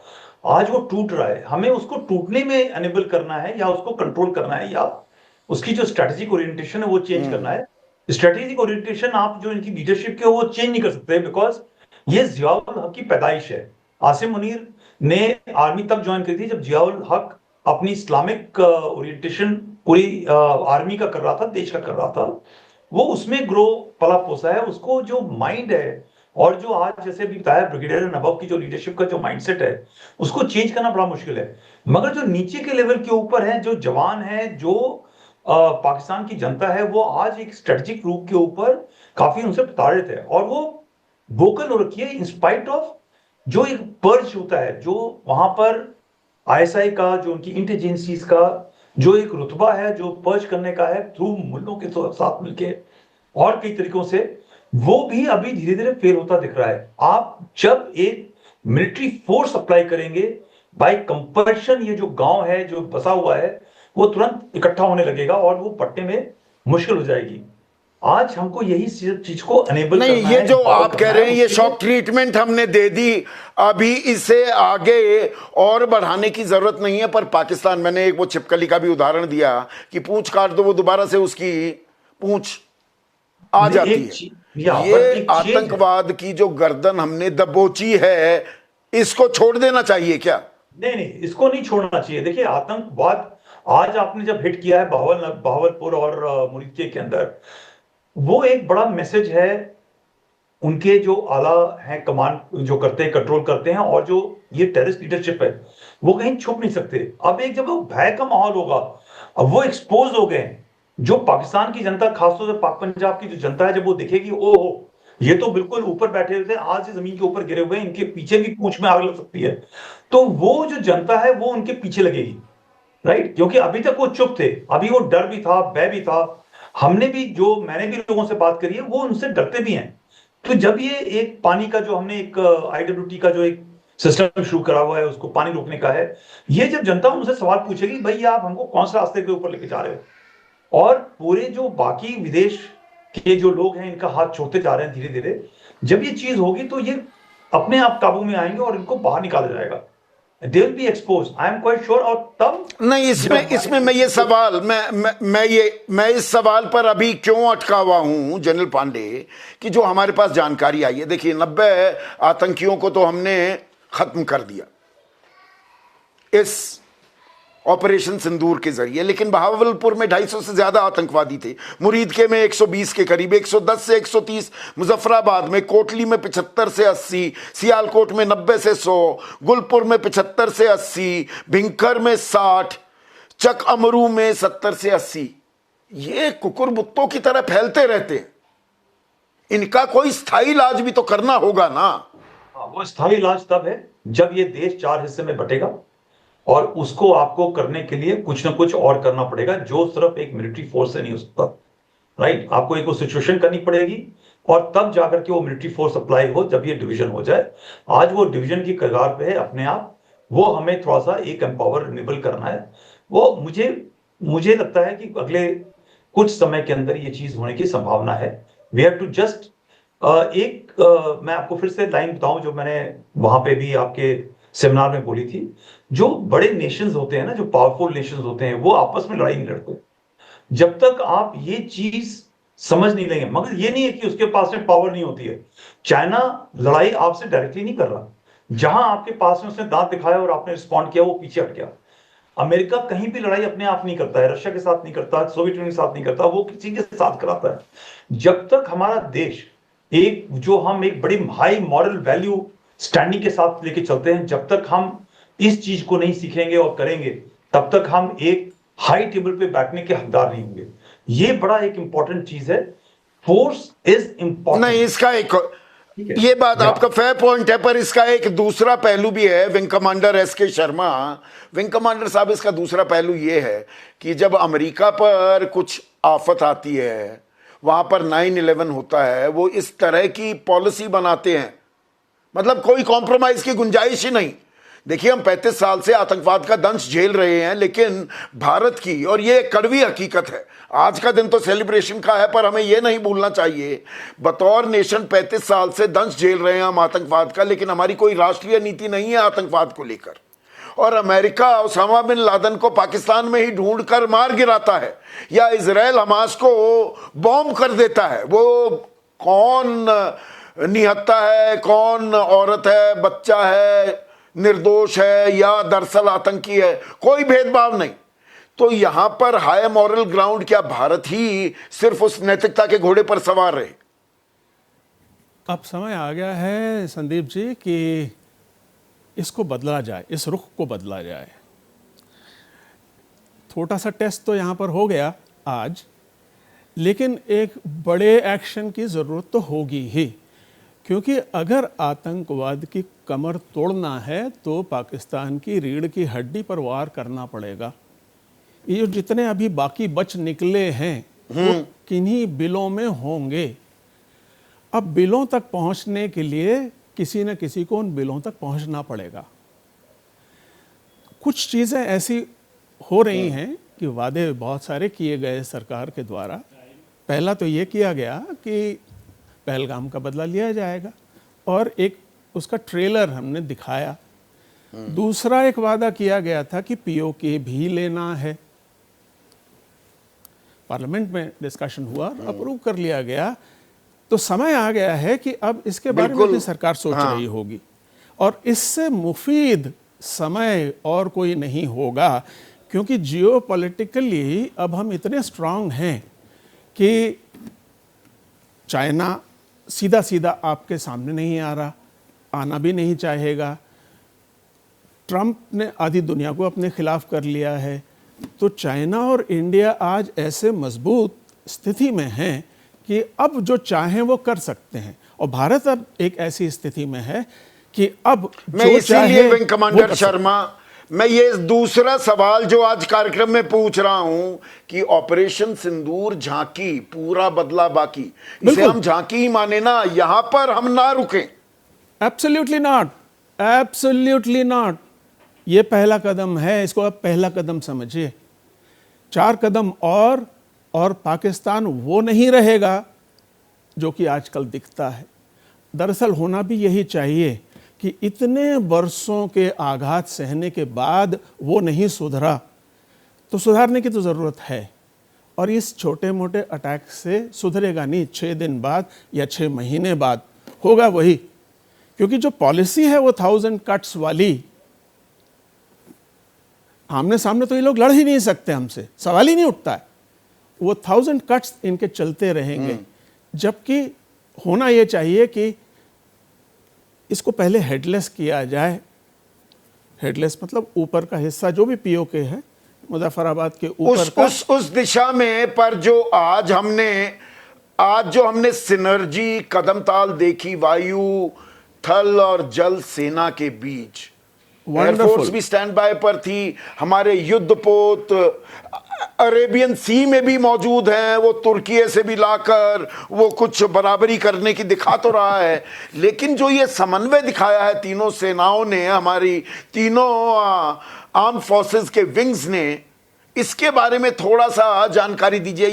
आज वो टूट रहा है, हमें उसको टूटने में अनेबल करना है, या उसको कंट्रोल करना है, या उसकी जो स्ट्रेटेजिक ओरिएंटेशन है वो चेंज करना है। स्ट्रेटेजिक ओरिएंटेशन आप जो इनकी लीडरशिप के वो चेंज नहीं कर सकते, बिकॉज ये जियाउल हक की पैदाइश है। आसिम मुनीर ने आर्मी तब ज्वाइन करी थी जब जियाउल हक अपनी इस्लामिक ओरिएंटेशन पूरी आर्मी का कर रहा था, देश का कर रहा था। वो उसमें ग्रो पला पोसा है, उसको जो माइंड है, और जो आज जैसे भी बताया ब्रिगेडियर नवाब की जो लीडरशिप का जो माइंडसेट है, उसको चेंज करना बड़ा मुश्किल है। मगर जो नीचे के लेवल के ऊपर है, जो जवान है, जो पाकिस्तान की जनता है, वो आज एक स्ट्रेटेजिक रूप के ऊपर काफी उनसे प्रताड़ित है, और वो वोकल हो रखी है इंस्पाइट ऑफ जो एक पर्च होता है, जो वहां पर आईएसआई का, जो उनकी इंटेलिजेंसीज का जो एक रुतबा है, जो पर्च करने का है थ्रू मुल्कों के साथ मिलके और कई तरीकों से, वो भी अभी धीरे धीरे फेल होता दिख रहा है। आप जब एक मिलिट्री फोर्स अप्लाई करेंगे बाय कंपल्शन, ये जो गांव है जो बसा हुआ है, वो तुरंत इकट्ठा होने लगेगा और वो पट्टे में मुश्किल हो जाएगी। आज हमको यही चीज को अनेबल नहीं, करना ये है, जो आप कह रहे हैं, ये उसके शॉक ट्रीटमेंट हमने दे दी, अभी इसे आगे और बढ़ाने की जरूरत नहीं है। पर पाकिस्तान, मैंने एक वो छिपकली का भी उदाहरण दिया कि पूंछ काट दो, वो दोबारा से उसकी पूंछ आ जाती है। ये आतंकवाद की जो गर्दन हमने दबोची है, इसको छोड़ देना चाहिए क्या? नहीं नहीं, इसको नहीं छोड़ना चाहिए। देखिए, आतंकवाद आज आपने जब हिट किया है बहावलपुर और मुरीदके के अंदर, वो एक बड़ा मैसेज है। उनके जो आला हैं, कमान जो करते हैं, कंट्रोल करते हैं, और जो ये टेररिस्ट लीडरशिप है, वो कहीं छुप नहीं सकते। अब एक जब वो भय का माहौल होगा, अब वो एक्सपोज हो गए, जो पाकिस्तान की जनता, खासतौर से पाक पंजाब की जो जनता है, जब वो देखेगी ओहो ये तो बिल्कुल ऊपर बैठे हुए थे, आज से जमीन के ऊपर गिरे हुए, इनके पीछे भी पूंछ में आग लग सकती है, तो वो जो जनता है वो उनके पीछे लगेगी, राइट? क्योंकि अभी तक वो चुप थे, अभी वो डर भी था, भय भी था। हमने भी, जो मैंने भी लोगों से बात करी है, वो उनसे डरते भी हैं। तो जब ये एक पानी का जो हमने एक आईडब्ल्यूटी का जो एक सिस्टम शुरू करा हुआ है, उसको पानी रोकने का है, ये जब जनता उनसे सवाल पूछेगी, भाई आप हमको कौन से रास्ते के ऊपर लेके जा रहे हो, और पूरे जो बाकी विदेश के जो लोग हैं, इनका हाथ छोड़ते जा रहे हैं धीरे धीरे, जब ये चीज होगी तो ये अपने आप काबू में आएंगे और इनको बाहर निकाला जाएगा। They will be exposed, I am quite sure। और तब नहीं, इसमें मैं ये सवाल, मैं इस सवाल पर अभी क्यों अटका हुआ हूं जनरल पांडे, कि जो हमारे पास जानकारी आई है, देखिए 90 आतंकियों को तो हमने खत्म कर दिया इस ऑपरेशन सिंदूर के जरिए, लेकिन बहावलपुर में 250 से ज्यादा आतंकवादी थे, मुरीदके में 120 के करीब, 110 से 130 मुजफ्फराबाद में, कोटली में 75 से 80, सियालकोट में 90 से 100, गुलपुर में 75 से 80, भिंकर में 60, चक अमरू में 70 से 80। ये कुकुर बुत्तों की तरह फैलते रहते हैं, इनका कोई स्थायी इलाज भी तो करना होगा ना। वो स्थायी इलाज तब है जब ये देश 4 हिस्से में बटेगा, और उसको आपको करने के लिए कुछ ना कुछ और करना पड़ेगा, जो सिर्फ एक मिलिट्री फोर्स से नहीं हो सकता, राइट? आपको एक सिचुएशन करनी पड़ेगी, और तब जाकर के वो मिलिट्री फोर्स अप्लाई हो जब ये डिवीजन हो जाए। आज वो डिवीजन की कगार पे है अपने आप, वो हमें थोड़ा सा एक एम्पावर इनेबल करना है। वो मुझे लगता है कि अगले कुछ समय के अंदर ये चीज होने की संभावना है। वी हैव टू जस्ट मैं आपको फिर से लाइन बताऊं जो मैंने वहां पे भी आपके सेमिनार में बोली थी। जो बड़े नेशंस होते हैं ना, जो पावरफुल नेशंस होते हैं, वो आपस में लड़ाई नहीं लड़ते जब तक आप ये चीज समझ नहीं लेंगे। मगर ये नहीं है कि उसके पास में पावर नहीं होती है। चाइना लड़ाई आपसे डायरेक्टली नहीं कर रहा, जहां आपके पास में उसने दांत दिखाया और आपने रिस्पॉन्ड किया, वो पीछे हट गया। अमेरिका कहीं भी लड़ाई अपने आप नहीं करता है, रशिया के साथ नहीं करता, सोवियत यूनियन के साथ नहीं करता, वो किसी के साथ कराता है। जब तक हमारा देश हम एक बड़ी हाई मॉरल वैल्यू स्टैंडिंग के साथ लेके चलते हैं, जब तक हम इस चीज को नहीं सीखेंगे और करेंगे, तब तक हम एक हाई टेबल पे बैठने के हकदार नहीं होंगे। ये बड़ा एक इंपॉर्टेंट चीज है। Force is important. नहीं, इसका एक ये बात आपका फेयर पॉइंट है, पर इसका एक दूसरा पहलू भी है। Wing commander SK Sharma, wing commander साहब, इसका दूसरा पहलू ये है कि जब अमेरिका पर कुछ आफत आती है, वहां पर 9/11 होता है, वो इस तरह की पॉलिसी बनाते हैं, मतलब कोई कॉम्प्रोमाइज की गुंजाइश ही नहीं। देखिए, हम 35 साल से आतंकवाद का दंश झेल रहे हैं, लेकिन भारत की, और ये कड़वी हकीकत है, आज का दिन तो सेलिब्रेशन का है, पर हमें यह नहीं भूलना चाहिए, बतौर नेशन 35 साल से दंश झेल रहे हैं हम आतंकवाद का, लेकिन हमारी कोई राष्ट्रीय नीति नहीं है आतंकवाद को लेकर। और अमेरिका ओसामा बिन लादेन को पाकिस्तान में ही ढूंढ कर मार गिराता है, या इजराइल हमास को बॉम्ब कर देता है। वो कौन निहत्ता है, कौन औरत है, बच्चा है, निर्दोष है, या दरअसल आतंकी है, कोई भेदभाव नहीं। तो यहां पर हाई मॉरल ग्राउंड क्या भारत ही सिर्फ उस नैतिकता के घोड़े पर सवार रहे? अब समय आ गया है संदीप जी कि इसको बदला जाए, इस रुख को बदला जाए। छोटा सा टेस्ट तो यहाँ पर हो गया आज, लेकिन एक बड़े एक्शन की ज़रूरत तो होगी ही, क्योंकि अगर आतंकवाद की कमर तोड़ना है तो पाकिस्तान की रीढ़ की हड्डी पर वार करना पड़ेगा। ये जितने अभी बाकी बच निकले हैं वो किन्हीं बिलों में होंगे। अब बिलों तक पहुंचने के लिए किसी न किसी को उन बिलों तक पहुंचना पड़ेगा। कुछ चीज़ें ऐसी हो रही हैं कि वादे बहुत सारे किए गए सरकार के द्वारा। पहला तो ये किया गया कि पहलगाम का बदला लिया जाएगा, और एक उसका ट्रेलर हमने दिखाया। दूसरा एक वादा किया गया था कि पीओके भी लेना है। पार्लियामेंट में डिस्कशन हुआ, अप्रूव कर लिया गया। तो समय आ गया है कि अब इसके बारे में भी सरकार सोच रही होगी, और इससे मुफीद समय और कोई नहीं होगा, क्योंकि जियोपॉलिटिकली अब हम इतने स्ट्रांग हैं कि चाइना सीधा सीधा आपके सामने नहीं आ रहा, आना भी नहीं चाहेगा। ट्रंप ने आधी दुनिया को अपने खिलाफ कर लिया है। तो चाइना और इंडिया आज ऐसे मजबूत स्थिति में हैं कि अब जो चाहें वो कर सकते हैं, और भारत अब एक ऐसी स्थिति में है कि अब मैं इसीलिए विंग कमांडर शर्मा, मैं ये दूसरा सवाल जो आज कार्यक्रम में पूछ रहा हूं कि ऑपरेशन सिंदूर झांकी, पूरा बदला बाकी, इसे हम झांकी ही माने ना, यहां पर हम ना रुकें। Absolutely not, absolutely not. ये पहला कदम है, इसको आप पहला कदम समझिए। 4 कदम और पाकिस्तान वो नहीं रहेगा जो कि आजकल दिखता है। दरअसल होना भी यही चाहिए कि इतने वर्षों के आघात सहने के बाद वो नहीं सुधरा, तो सुधारने की तो ज़रूरत है। और इस छोटे मोटे अटैक से सुधरेगा नहीं। 6 दिन बाद या 6 महीने बाद होगा वही, क्योंकि जो पॉलिसी है वो 1000 कट्स वाली, आमने सामने तो ये लोग लड़ ही नहीं सकते हमसे, सवाल ही नहीं उठता है। वो 1000 कट्स इनके चलते रहेंगे। जबकि होना ये चाहिए कि इसको पहले हेडलेस किया जाए। हेडलेस मतलब ऊपर का हिस्सा जो भी पीओके है, मुजफ्फराबाद के ऊपर उस दिशा में। पर जो आज जो हमने सिनर्जी कदमताल देखी वायु, थल और जल सेना के बीच, एयरफोर्स भी स्टैंड बाय पर थी, हमारे युद्धपोत, अरेबियन सी में भी मौजूद हैं, वो तुर्की से भी लाकर वो कुछ बराबरी करने की दिखा तो रहा है, लेकिन जो ये समन्वय दिखाया है तीनों सेनाओं ने, हमारी तीनों आर्म फोर्सेस के विंग्स ने, इसके बारे में थोड़ा सा जानकारी दीजिए।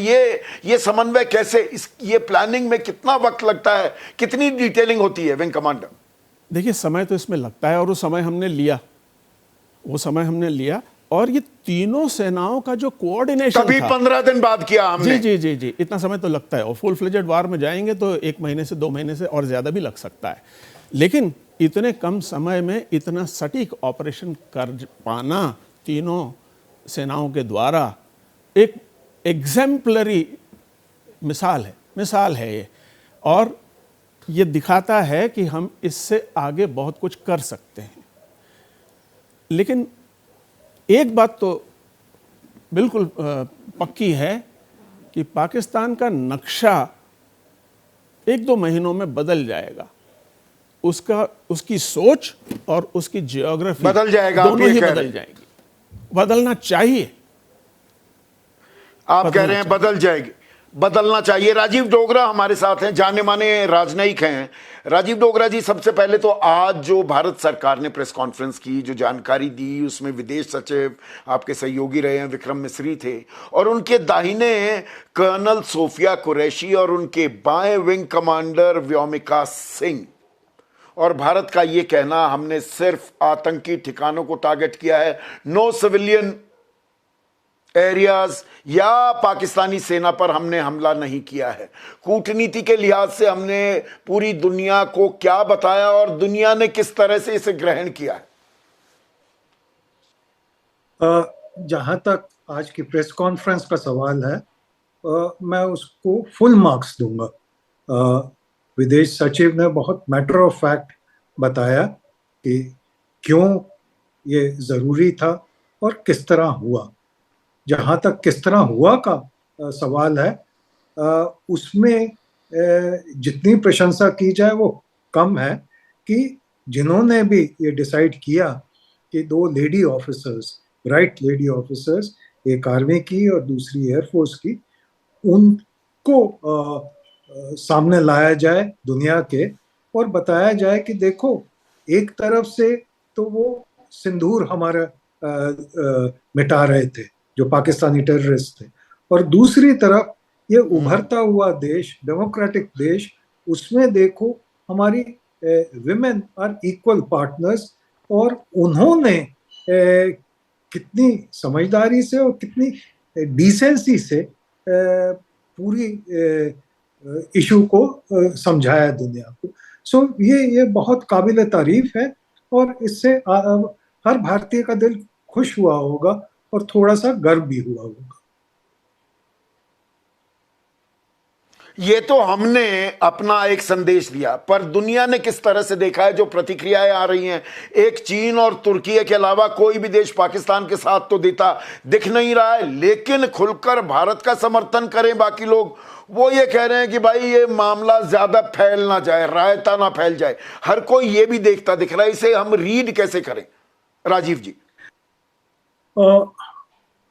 ये समन्वय कैसे, ये प्लानिंग में कितना वक्त लगता है, कितनी डिटेलिंग होती है विंग कमांडर? देखिए, समय तो इसमें लगता है और वो समय हमने लिया और ये तीनों सेनाओं का जो कोऑर्डिनेशन तभी था, 15 दिन बाद किया हमने। जी, इतना समय तो लगता है। और फुल फ्लेजेड वार में जाएंगे तो 1 महीने से 2 महीने से और ज्यादा भी लग सकता है, लेकिन इतने कम समय में इतना सटीक ऑपरेशन कर पाना तीनों सेनाओं के द्वारा एक एग्जेम्पलरी मिसाल है ये, और ये दिखाता है कि हम इससे आगे बहुत कुछ कर सकते हैं। लेकिन एक बात तो बिल्कुल पक्की है कि पाकिस्तान का नक्शा 1-2 महीनों में बदल जाएगा। उसकी सोच और उसकी जियोग्राफी बदल जाएगा, दोनों ही बदल जाएगी। बदलना चाहिए। आप कह रहे हैं बदल जाएगी, बदलना चाहिए। राजीव डोगरा हमारे साथ हैं, जाने माने राजनयिक हैं। राजीव डोगरा जी, सबसे पहले तो आज जो भारत सरकार ने प्रेस कॉन्फ्रेंस की, जो जानकारी दी, उसमें विदेश सचिव आपके सहयोगी रहे हैं विक्रम मिस्री थे, और उनके दाहिने कर्नल सोफिया कुरैशी और उनके बाएं विंग कमांडर व्योमिका सिंह। और भारत का ये कहना, हमने सिर्फ आतंकी ठिकानों को टारगेट किया है, नो सिविलियन एरियाज या पाकिस्तानी सेना पर हमने हमला नहीं किया है। कूटनीति के लिहाज से हमने पूरी दुनिया को क्या बताया और दुनिया ने किस तरह से इसे ग्रहण किया है? जहां तक आज की प्रेस कॉन्फ्रेंस का सवाल है, मैं उसको फुल मार्क्स दूंगा। विदेश सचिव ने बहुत मैटर ऑफ फैक्ट बताया कि क्यों ये जरूरी था और किस तरह हुआ। जहाँ तक किस तरह हुआ का सवाल है, उसमें जितनी प्रशंसा की जाए वो कम है कि जिन्होंने भी ये डिसाइड किया कि 2 lady officers, bright lady officers, एक आर्मी की और दूसरी एयरफोर्स की, उनको सामने लाया जाए दुनिया के और बताया जाए कि देखो, एक तरफ से तो वो सिंदूर हमारा मिटा रहे थे जो पाकिस्तानी टेररिस्ट थे, और दूसरी तरफ ये उभरता हुआ देश, डेमोक्रेटिक देश, उसमें देखो हमारी विमेन आर इक्वल पार्टनर्स, और उन्होंने कितनी समझदारी से और कितनी डिसेंसी से पूरी इशू को समझाया दुनिया को। सो ये बहुत काबिल तारीफ है और इससे हर भारतीय का दिल खुश हुआ होगा और थोड़ा सा गर्व भी हुआ होगा। ये तो हमने अपना एक संदेश दिया, पर दुनिया ने किस तरह से देखा है, जो प्रतिक्रियाएं आ रही हैं? एक चीन और तुर्की के अलावा कोई भी देश पाकिस्तान के साथ तो देता दिख नहीं रहा है, लेकिन खुलकर भारत का समर्थन करें बाकी लोग, वो ये कह रहे हैं कि भाई ये मामला ज्यादा फैल ना जाए, रायता ना फैल जाए। हर कोई ये भी देखता दिख रहा है। इसे हम रीड कैसे करें राजीव जी?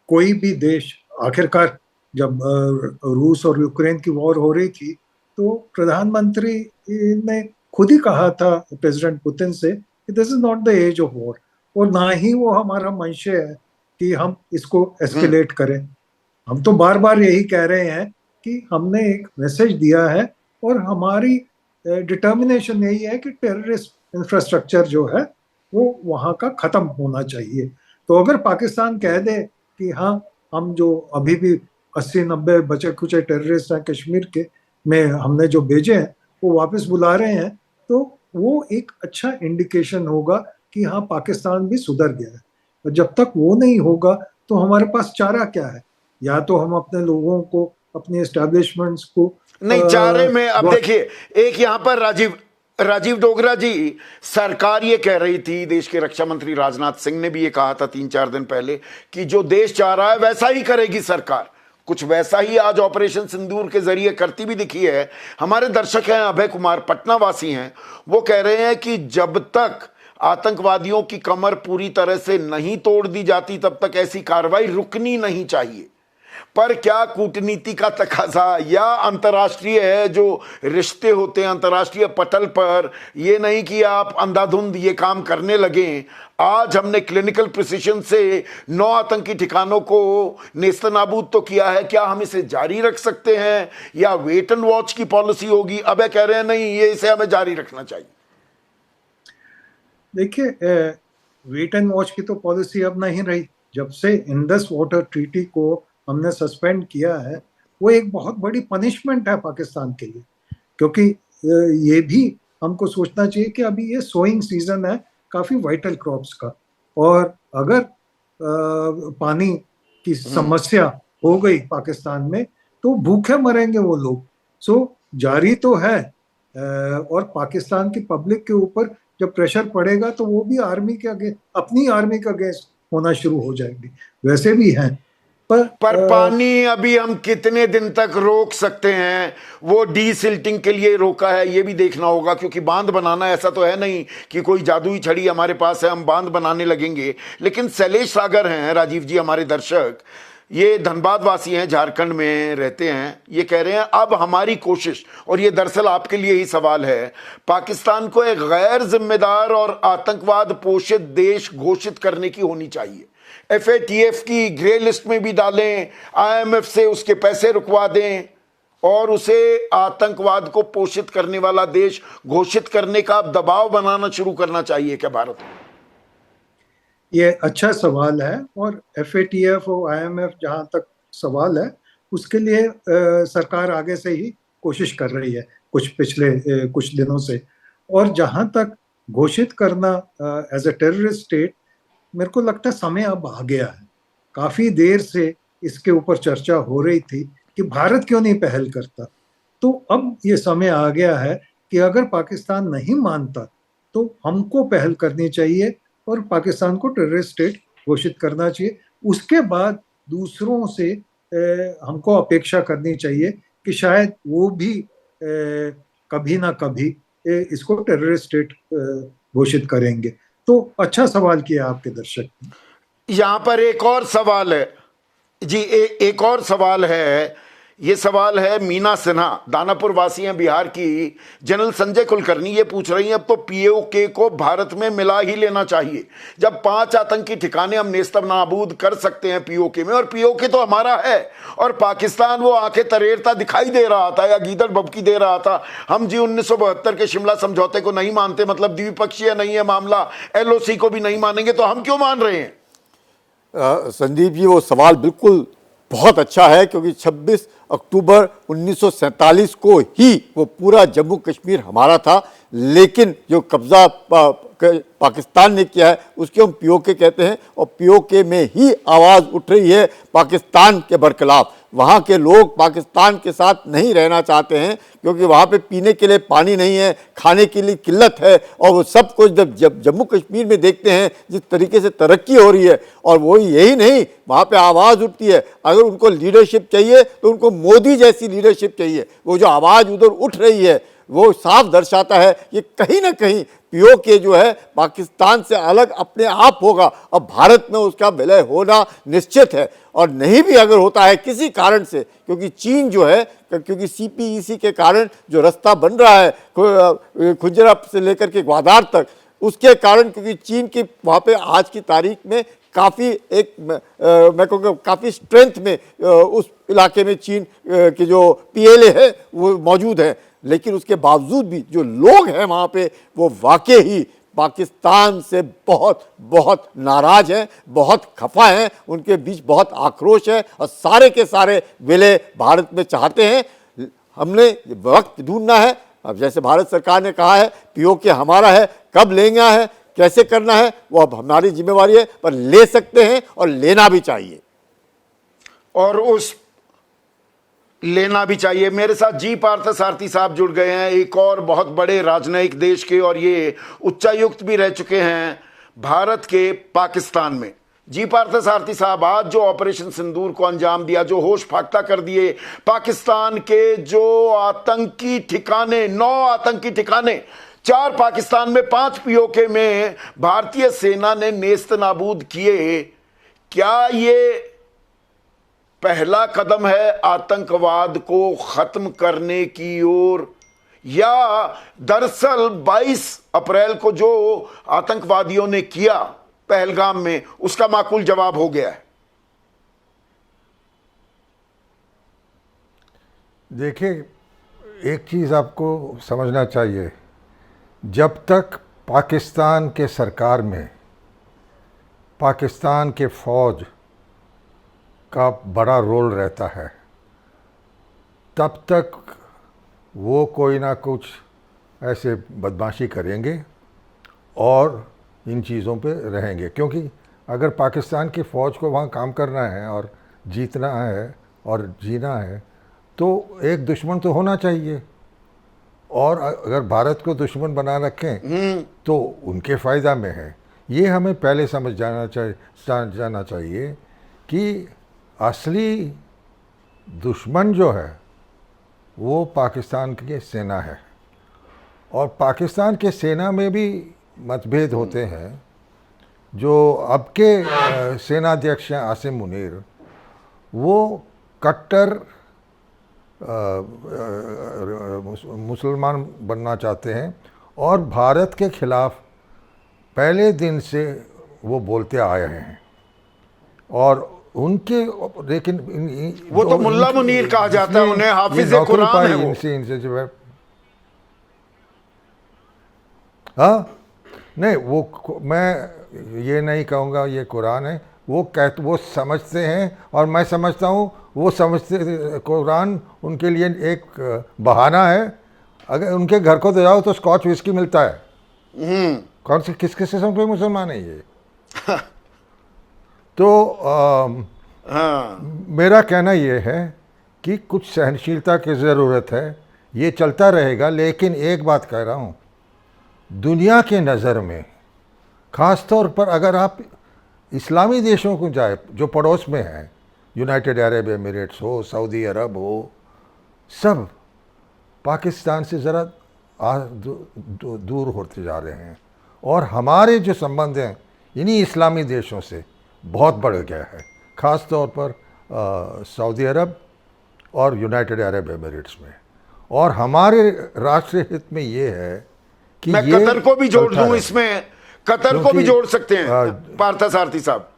कोई भी देश, आखिरकार जब रूस और यूक्रेन की वॉर हो रही थी तो प्रधानमंत्री ने खुद ही कहा था प्रेसिडेंट पुतिन से कि this is not the age of war, और ना ही वो हमारा मंशा है कि हम इसको एस्केलेट करें। हम तो बार बार यही कह रहे हैं कि हमने एक मैसेज दिया है और हमारी डिटर्मिनेशन यही है कि टेररिस्ट इंफ्रास्ट्रक्चर जो है वो वहाँ का खत्म होना चाहिए। तो अगर पाकिस्तान कह दे कि हाँ, हम जो अभी भी 80-90 बचे खुचे टेररिस्ट हैं कश्मीर के में हमने जो भेजे हैं वो वापस बुला रहे हैं, तो वो एक अच्छा इंडिकेशन होगा कि हाँ, पाकिस्तान भी सुधर गया है। और जब तक वो नहीं होगा तो हमारे पास चारा क्या है? या तो हम अपने लोगों को, अपने एस्टैब्लिशमेंट्स को नहीं, चारे में अब देखिए, एक यहाँ पर राजीव डोगरा जी, सरकार ये कह रही थी, देश के रक्षा मंत्री राजनाथ सिंह ने भी ये कहा था 3-4 दिन पहले कि जो देश चाह रहा है वैसा ही करेगी सरकार। कुछ वैसा ही आज ऑपरेशन सिंदूर के जरिए करती भी दिखी है। हमारे दर्शक हैं अभय कुमार, पटना वासी हैं, वो कह रहे हैं कि जब तक आतंकवादियों की कमर पूरी तरह से नहीं तोड़ दी जाती तब तक ऐसी कार्रवाई रुकनी नहीं चाहिए। पर क्या कूटनीति का तकाजा या अंतर्राष्ट्रीय है जो रिश्ते होते हैं अंतर्राष्ट्रीय पटल पर, ये नहीं कि आप अंधाधुंध ये काम करने लगें। आज हमने क्लिनिकल प्रिसिशन से 9 आतंकी ठिकानों को नेस्तनाबूद तो किया है, क्या हम इसे जारी रख सकते हैं या वेट एंड वॉच की पॉलिसी होगी? अब ये कह रहे हैं नहीं, ये इसे हमें जारी रखना चाहिए। देखिए, वेट एंड वॉच की तो पॉलिसी अब नहीं रही। जब से इंडस वाटर ट्रीटी को हमने सस्पेंड किया है, वो एक बहुत बड़ी पनिशमेंट है पाकिस्तान के लिए, क्योंकि ये भी हमको सोचना चाहिए कि अभी ये सोइंग सीजन है काफी वाइटल क्रॉप्स का, और अगर पानी की समस्या हो गई पाकिस्तान में तो भूखे मरेंगे वो लोग। सो जारी तो है, और पाकिस्तान की पब्लिक के ऊपर जब प्रेशर पड़ेगा तो वो भी आर्मी के अगेंस्ट, अपनी आर्मी के अगेंस्ट होना शुरू हो जाएंगे। वैसे भी हैं, पर पानी अभी हम कितने दिन तक रोक सकते हैं? वो डीसिल्टिंग के लिए रोका है, ये भी देखना होगा, क्योंकि बांध बनाना ऐसा तो है नहीं कि कोई जादुई छड़ी हमारे पास है हम बांध बनाने लगेंगे। लेकिन शैलेश सागर हैं, राजीव जी हमारे दर्शक, ये धनबाद वासी हैं, झारखंड में रहते हैं, ये कह रहे हैं अब हमारी कोशिश, और ये दरअसल आपके लिए ही सवाल है, पाकिस्तान को एक गैर जिम्मेदार और आतंकवाद पोषित देश घोषित करने की होनी चाहिए। FATF की ग्रे लिस्ट में भी डालें, IMF से उसके पैसे रुकवा दें और उसे आतंकवाद को पोषित करने वाला देश घोषित करने का दबाव बनाना शुरू करना चाहिए क्या भारत को? ये अच्छा सवाल है, और FATF और IMF जहाँ तक सवाल है उसके लिए सरकार आगे से ही कोशिश कर रही है पिछले कुछ दिनों से। और जहाँ तक घोषित करना एज ए टेररिस्ट स्टेट, मेरे को लगता है समय अब आ गया है। काफी देर से इसके ऊपर चर्चा हो रही थी कि भारत क्यों नहीं पहल करता, तो अब ये समय आ गया है कि अगर पाकिस्तान नहीं मानता तो हमको पहल करनी चाहिए और पाकिस्तान को टेररिस्ट स्टेट घोषित करना चाहिए। उसके बाद दूसरों से हमको अपेक्षा करनी चाहिए कि शायद वो भी कभी ना कभी इसको टेररिस्ट स्टेट घोषित करेंगे। तो अच्छा सवाल किया आपके दर्शक ने। यहां पर एक और सवाल है जी, एक और सवाल है। ये सवाल है मीना सिन्हा, दानापुर वासी हैं बिहार की। जनरल संजय कुलकर्णी ये पूछ रही हैं, अब तो POK को भारत में मिला ही लेना चाहिए। जब 5 आतंकी ठिकाने हम नेस्तनाबूद कर सकते हैं POK में, और POK तो हमारा है, और पाकिस्तान वो आंखें तरेरता दिखाई दे रहा था या गीदड़ भभकी दे रहा था। हम जी 1972 के शिमला समझौते को नहीं मानते, मतलब द्विपक्षीय नहीं है मामला, LOC को भी नहीं मानेंगे, तो हम क्यों मान रहे हैं? संदीप जी, वो सवाल बिल्कुल बहुत अच्छा है, क्योंकि 26 अक्टूबर 1947 को ही वो पूरा जम्मू कश्मीर हमारा था, लेकिन जो कब्जा पाकिस्तान ने किया है उसके हम POK कहते हैं, और POK में ही आवाज़ उठ रही है पाकिस्तान के बरखिलाफ। वहाँ के लोग पाकिस्तान के साथ नहीं रहना चाहते हैं, क्योंकि वहाँ पे पीने के लिए पानी नहीं है, खाने के लिए किल्लत है, और वो सब कुछ जब जम्मू कश्मीर में देखते हैं जिस तरीके से तरक्की हो रही है, और वो यही नहीं, वहाँ पे आवाज़ उठती है। अगर उनको लीडरशिप चाहिए तो उनको मोदी जैसी लीडरशिप चाहिए। वो जो आवाज़ उधर उठ रही है वो साफ दर्शाता है कि कहीं ना कहीं POK जो है पाकिस्तान से अलग अपने आप होगा, और भारत में उसका विलय होना निश्चित है। और नहीं भी अगर होता है किसी कारण से, क्योंकि चीन जो है, क्योंकि CPEC के कारण जो रास्ता बन रहा है खुजरा से लेकर के ग्वादार तक, उसके कारण, क्योंकि चीन की वहाँ पे आज की तारीख में काफ़ी मैं कहूँगा काफ़ी स्ट्रेंथ में उस इलाके में चीन की जो PLA है वो मौजूद है, लेकिन उसके बावजूद भी जो लोग हैं वहाँ पे वो वाकई ही पाकिस्तान से बहुत बहुत नाराज हैं, बहुत खफा हैं, उनके बीच बहुत आक्रोश है, और सारे के सारे विलय भारत में चाहते हैं। हमने वक्त ढूंढना है। अब जैसे भारत सरकार ने कहा है POK हमारा है, कब लेना है, कैसे करना है, वो अब हमारी जिम्मेवारी है, पर ले सकते हैं और लेना भी चाहिए, और उस लेना भी चाहिए। मेरे साथ जी पार्थ सारथी साहब जुड़ गए हैं, एक और बहुत बड़े राजनयिक देश के, और ये उच्चायुक्त भी रह चुके हैं भारत के पाकिस्तान में। जी पार्थ सारथी साहब, आज जो ऑपरेशन सिंदूर को अंजाम दिया, जो होश फाख्ता कर दिए पाकिस्तान के जो आतंकी ठिकाने, 9 आतंकी ठिकाने, 4 पाकिस्तान में, 5 POK में भारतीय सेना ने नेस्तनाबूद किए, क्या ये पहला कदम है आतंकवाद को खत्म करने की ओर, या दरअसल 22 अप्रैल को जो आतंकवादियों ने किया पहलगाम में, उसका माकूल जवाब हो गया है? देखिए, एक चीज़ आपको समझना चाहिए, जब तक पाकिस्तान के सरकार में पाकिस्तान के फ़ौज का बड़ा रोल रहता है, तब तक वो कोई ना कुछ ऐसे बदमाशी करेंगे और इन चीज़ों पे रहेंगे। क्योंकि अगर पाकिस्तान की फ़ौज को वहाँ काम करना है और जीतना है और जीना है, तो एक दुश्मन तो होना चाहिए, और अगर भारत को दुश्मन बना रखें तो उनके फ़ायदा में है। ये हमें पहले समझ जाना चाहिए कि असली दुश्मन जो है वो पाकिस्तान की सेना है, और पाकिस्तान के सेना में भी मतभेद होते हैं। जो अब के सेनाध्यक्ष हैं आसिम मुनीर, वो कट्टर मुसलमान बनना चाहते हैं और भारत के खिलाफ पहले दिन से वो बोलते आए हैं। और उनके, लेकिन वो तो मुल्ला मुनीर कहा जाता है उन्हें, हाफिज कुरान है वो। इनसे जो है, हाँ नहीं, वो मैं ये नहीं कहूँगा ये कुरान है, वो समझते हैं, और मैं समझता हूँ वो समझते कुरान उनके लिए एक बहाना है। अगर उनके घर को जाओ तो स्कॉच विस्की मिलता है। कौन से किस किस्म के मुसलमान है ये? तो मेरा कहना ये है कि कुछ सहनशीलता की ज़रूरत है, ये चलता रहेगा। लेकिन एक बात कह रहा हूँ, दुनिया के नज़र में ख़ास तौर पर अगर आप इस्लामी देशों को जाए जो पड़ोस में हैं, यूनाइटेड अरब एमिरेट्स हो, सऊदी अरब हो, सब पाकिस्तान से ज़रा दूर होते जा रहे हैं, और हमारे जो संबंध हैं इन्हीं इस्लामी देशों से बहुत बढ़ गया है, ख़ास तौर पर सऊदी अरब और यूनाइटेड अरब एमिरेट्स में। और हमारे राष्ट्रीय हित में ये है कि मैं कतर को भी जोड़ दूं इसमें, कतर को भी जोड़ सकते हैं पार्थसारथी साहब।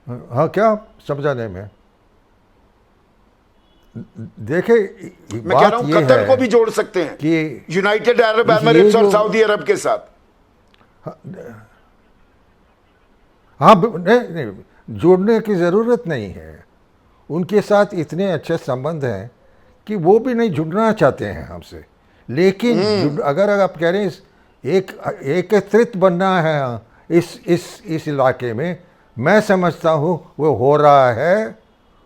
हाँ, क्या समझाने में? देखे, मैं कह रहा हूं कतर को भी जोड़ सकते हैं कि यूनाइटेड अरब एमिरेट्स और सऊदी अरब के साथ। हाँ, नहीं, जोड़ने की ज़रूरत नहीं है। उनके साथ इतने अच्छे संबंध हैं कि वो भी नहीं जुड़ना चाहते हैं हमसे। लेकिन अगर आप कह रहे हैं एक एकत्रित बनना है इस इलाके में, मैं समझता हूँ वो हो रहा है।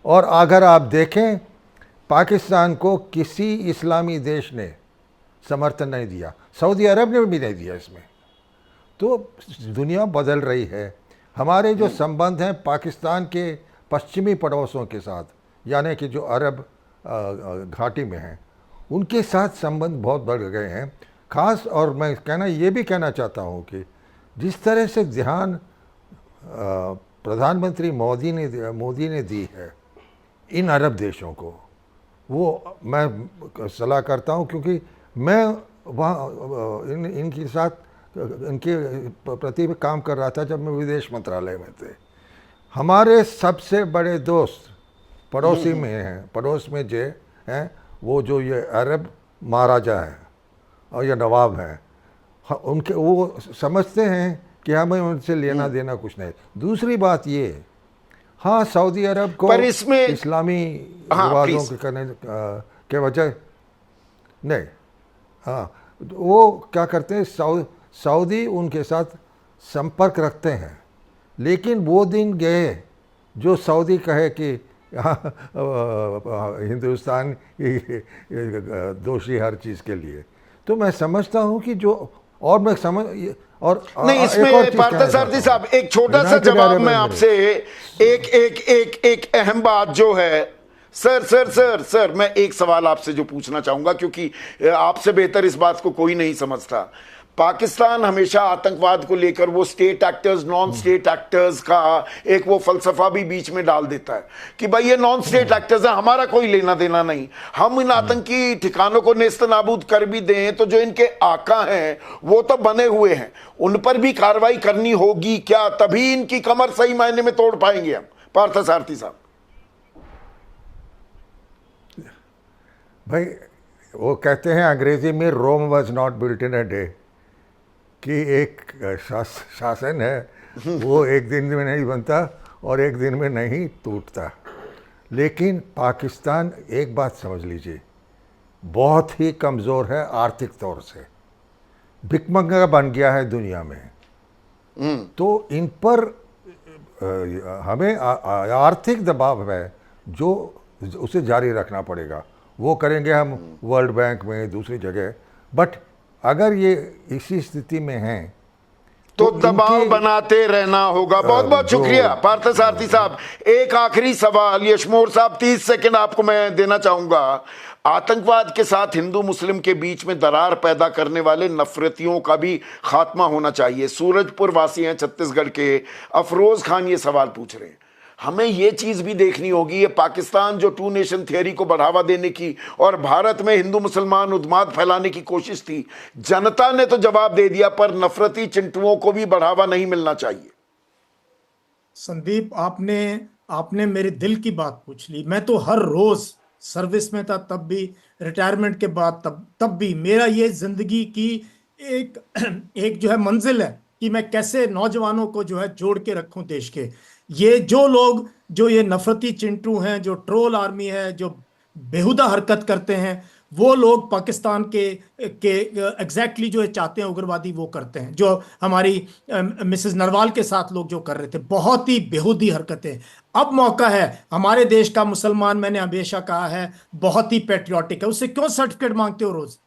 और अगर आप देखें, पाकिस्तान को किसी इस्लामी देश ने समर्थन नहीं दिया, सऊदी अरब ने भी नहीं दिया इसमें। तो दुनिया बदल रही है। हमारे जो संबंध हैं पाकिस्तान के पश्चिमी पड़ोसों के साथ, यानी कि जो अरब घाटी में हैं, उनके साथ संबंध बहुत बढ़ गए हैं ख़ास। और मैं ये भी कहना चाहता हूँ कि जिस तरह से ध्यान प्रधानमंत्री मोदी ने दी है इन अरब देशों को, वो मैं सलाह करता हूँ, क्योंकि मैं वहाँ इनके साथ इनके प्रति काम कर रहा था जब मैं विदेश मंत्रालय में थे। हमारे सबसे बड़े दोस्त पड़ोसी में हैं, पड़ोस में जो हैं वो जो ये अरब महाराजा हैं और ये नवाब हैं, उनके वो समझते हैं कि हमें उनसे लेना देना कुछ नहीं। दूसरी बात ये, हाँ, सऊदी अरब को पर इसमें इस्लामी रिवाजों के करने के वजह नहीं, हाँ, वो क्या करते हैं, सऊदी उनके साथ संपर्क रखते हैं। लेकिन वो दिन गए जो सऊदी कहे कि हिंदुस्तान दोषी हर चीज़ के लिए। तो मैं समझता हूँ कि जो, और मैं समझ, और नहीं, इसमें पार्थसारथी साहब एक छोटा सा जवाब मैं आपसे, एक अहम बात जो है, सर मैं एक सवाल आपसे जो पूछना चाहूंगा, क्योंकि आपसे बेहतर इस बात को कोई नहीं समझता। पाकिस्तान हमेशा आतंकवाद को लेकर वो state actors non state actors का एक वो फलसफा भी बीच में डाल देता है कि भाई ये नॉन स्टेट एक्टर्स है, हमारा कोई लेना देना नहीं, हम इन आतंकी ठिकानों को नेस्तनाबूद कर भी दें तो जो इनके आका हैं वो तो बने हुए हैं, उन पर भी कार्रवाई करनी होगी क्या, तभी इनकी कमर सही मायने में तोड़ पाएंगे हम। पार्थसारथी साहब भाई, वो कहते हैं अंग्रेजी में Rome was not built in a day, कि एक शासन है वो एक दिन में नहीं बनता और एक दिन में नहीं टूटता। लेकिन पाकिस्तान, एक बात समझ लीजिए, बहुत ही कमज़ोर है आर्थिक तौर से, भिखमंगा बन गया है दुनिया में। तो इन पर हमें आर्थिक दबाव है जो उसे जारी रखना पड़ेगा। वो करेंगे हम वर्ल्ड बैंक में, दूसरी जगह, बट अगर ये इसी स्थिति में हैं तो दबाव बनाते रहना होगा। बहुत बहुत शुक्रिया पार्थसारथी साहब। एक आखिरी सवाल यशमोर साहब, 30 सेकंड आपको मैं देना चाहूंगा। आतंकवाद के साथ हिंदू मुस्लिम के बीच में दरार पैदा करने वाले नफरतियों का भी खात्मा होना चाहिए। सूरजपुर वासी हैं छत्तीसगढ़ के अफरोज खान ये सवाल पूछ रहे हैं। हमें ये चीज भी देखनी होगी, ये पाकिस्तान जो टू नेशन थियरी को बढ़ावा देने की और भारत में हिंदू मुसलमान उन्माद फैलाने की कोशिश थी, जनता ने तो जवाब दे दिया, पर नफरती चिंटुओं को भी बढ़ावा नहीं मिलना चाहिए। संदीप, आपने मेरे दिल की बात पूछ ली। मैं तो हर रोज सर्विस में था, तब भी रिटायरमेंट के बाद तब भी मेरा ये जिंदगी की एक जो है मंजिल है कि मैं कैसे नौजवानों को जो है जोड़ के रखूं देश के। ये जो लोग जो ये नफरती चिंटू हैं, जो ट्रोल आर्मी है, जो बेहुदा हरकत करते हैं, वो लोग पाकिस्तान के एग्जैक्टली जो चाहते हैं उग्रवादी वो करते हैं। जो हमारी मिसेस नरवाल के साथ लोग जो कर रहे थे, बहुत ही बेहुदी हरकतें। अब मौका है, हमारे देश का मुसलमान, मैंने हमेशा कहा है, बहुत ही पैट्रियोटिक है। उससे क्यों सर्टिफिकेट मांगते हो रोज,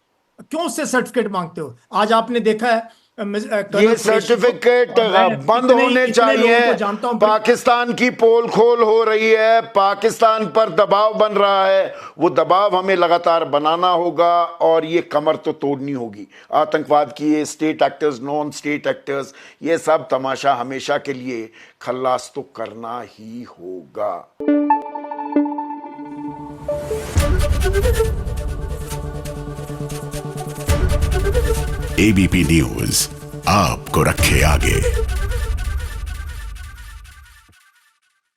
क्यों उससे सर्टिफिकेट मांगते हो? आज आपने देखा है ये सर्टिफिकेट बंद होने चाहिए। पाकिस्तान की पोल खोल हो रही है, पाकिस्तान पर दबाव बन रहा है, वो दबाव हमें लगातार बनाना होगा और ये कमर तो तोड़नी होगी आतंकवाद की। ये state actors non state actors ये सब तमाशा हमेशा के लिए खल्लास तो करना ही होगा। एबीपी न्यूज आपको रखे आगे।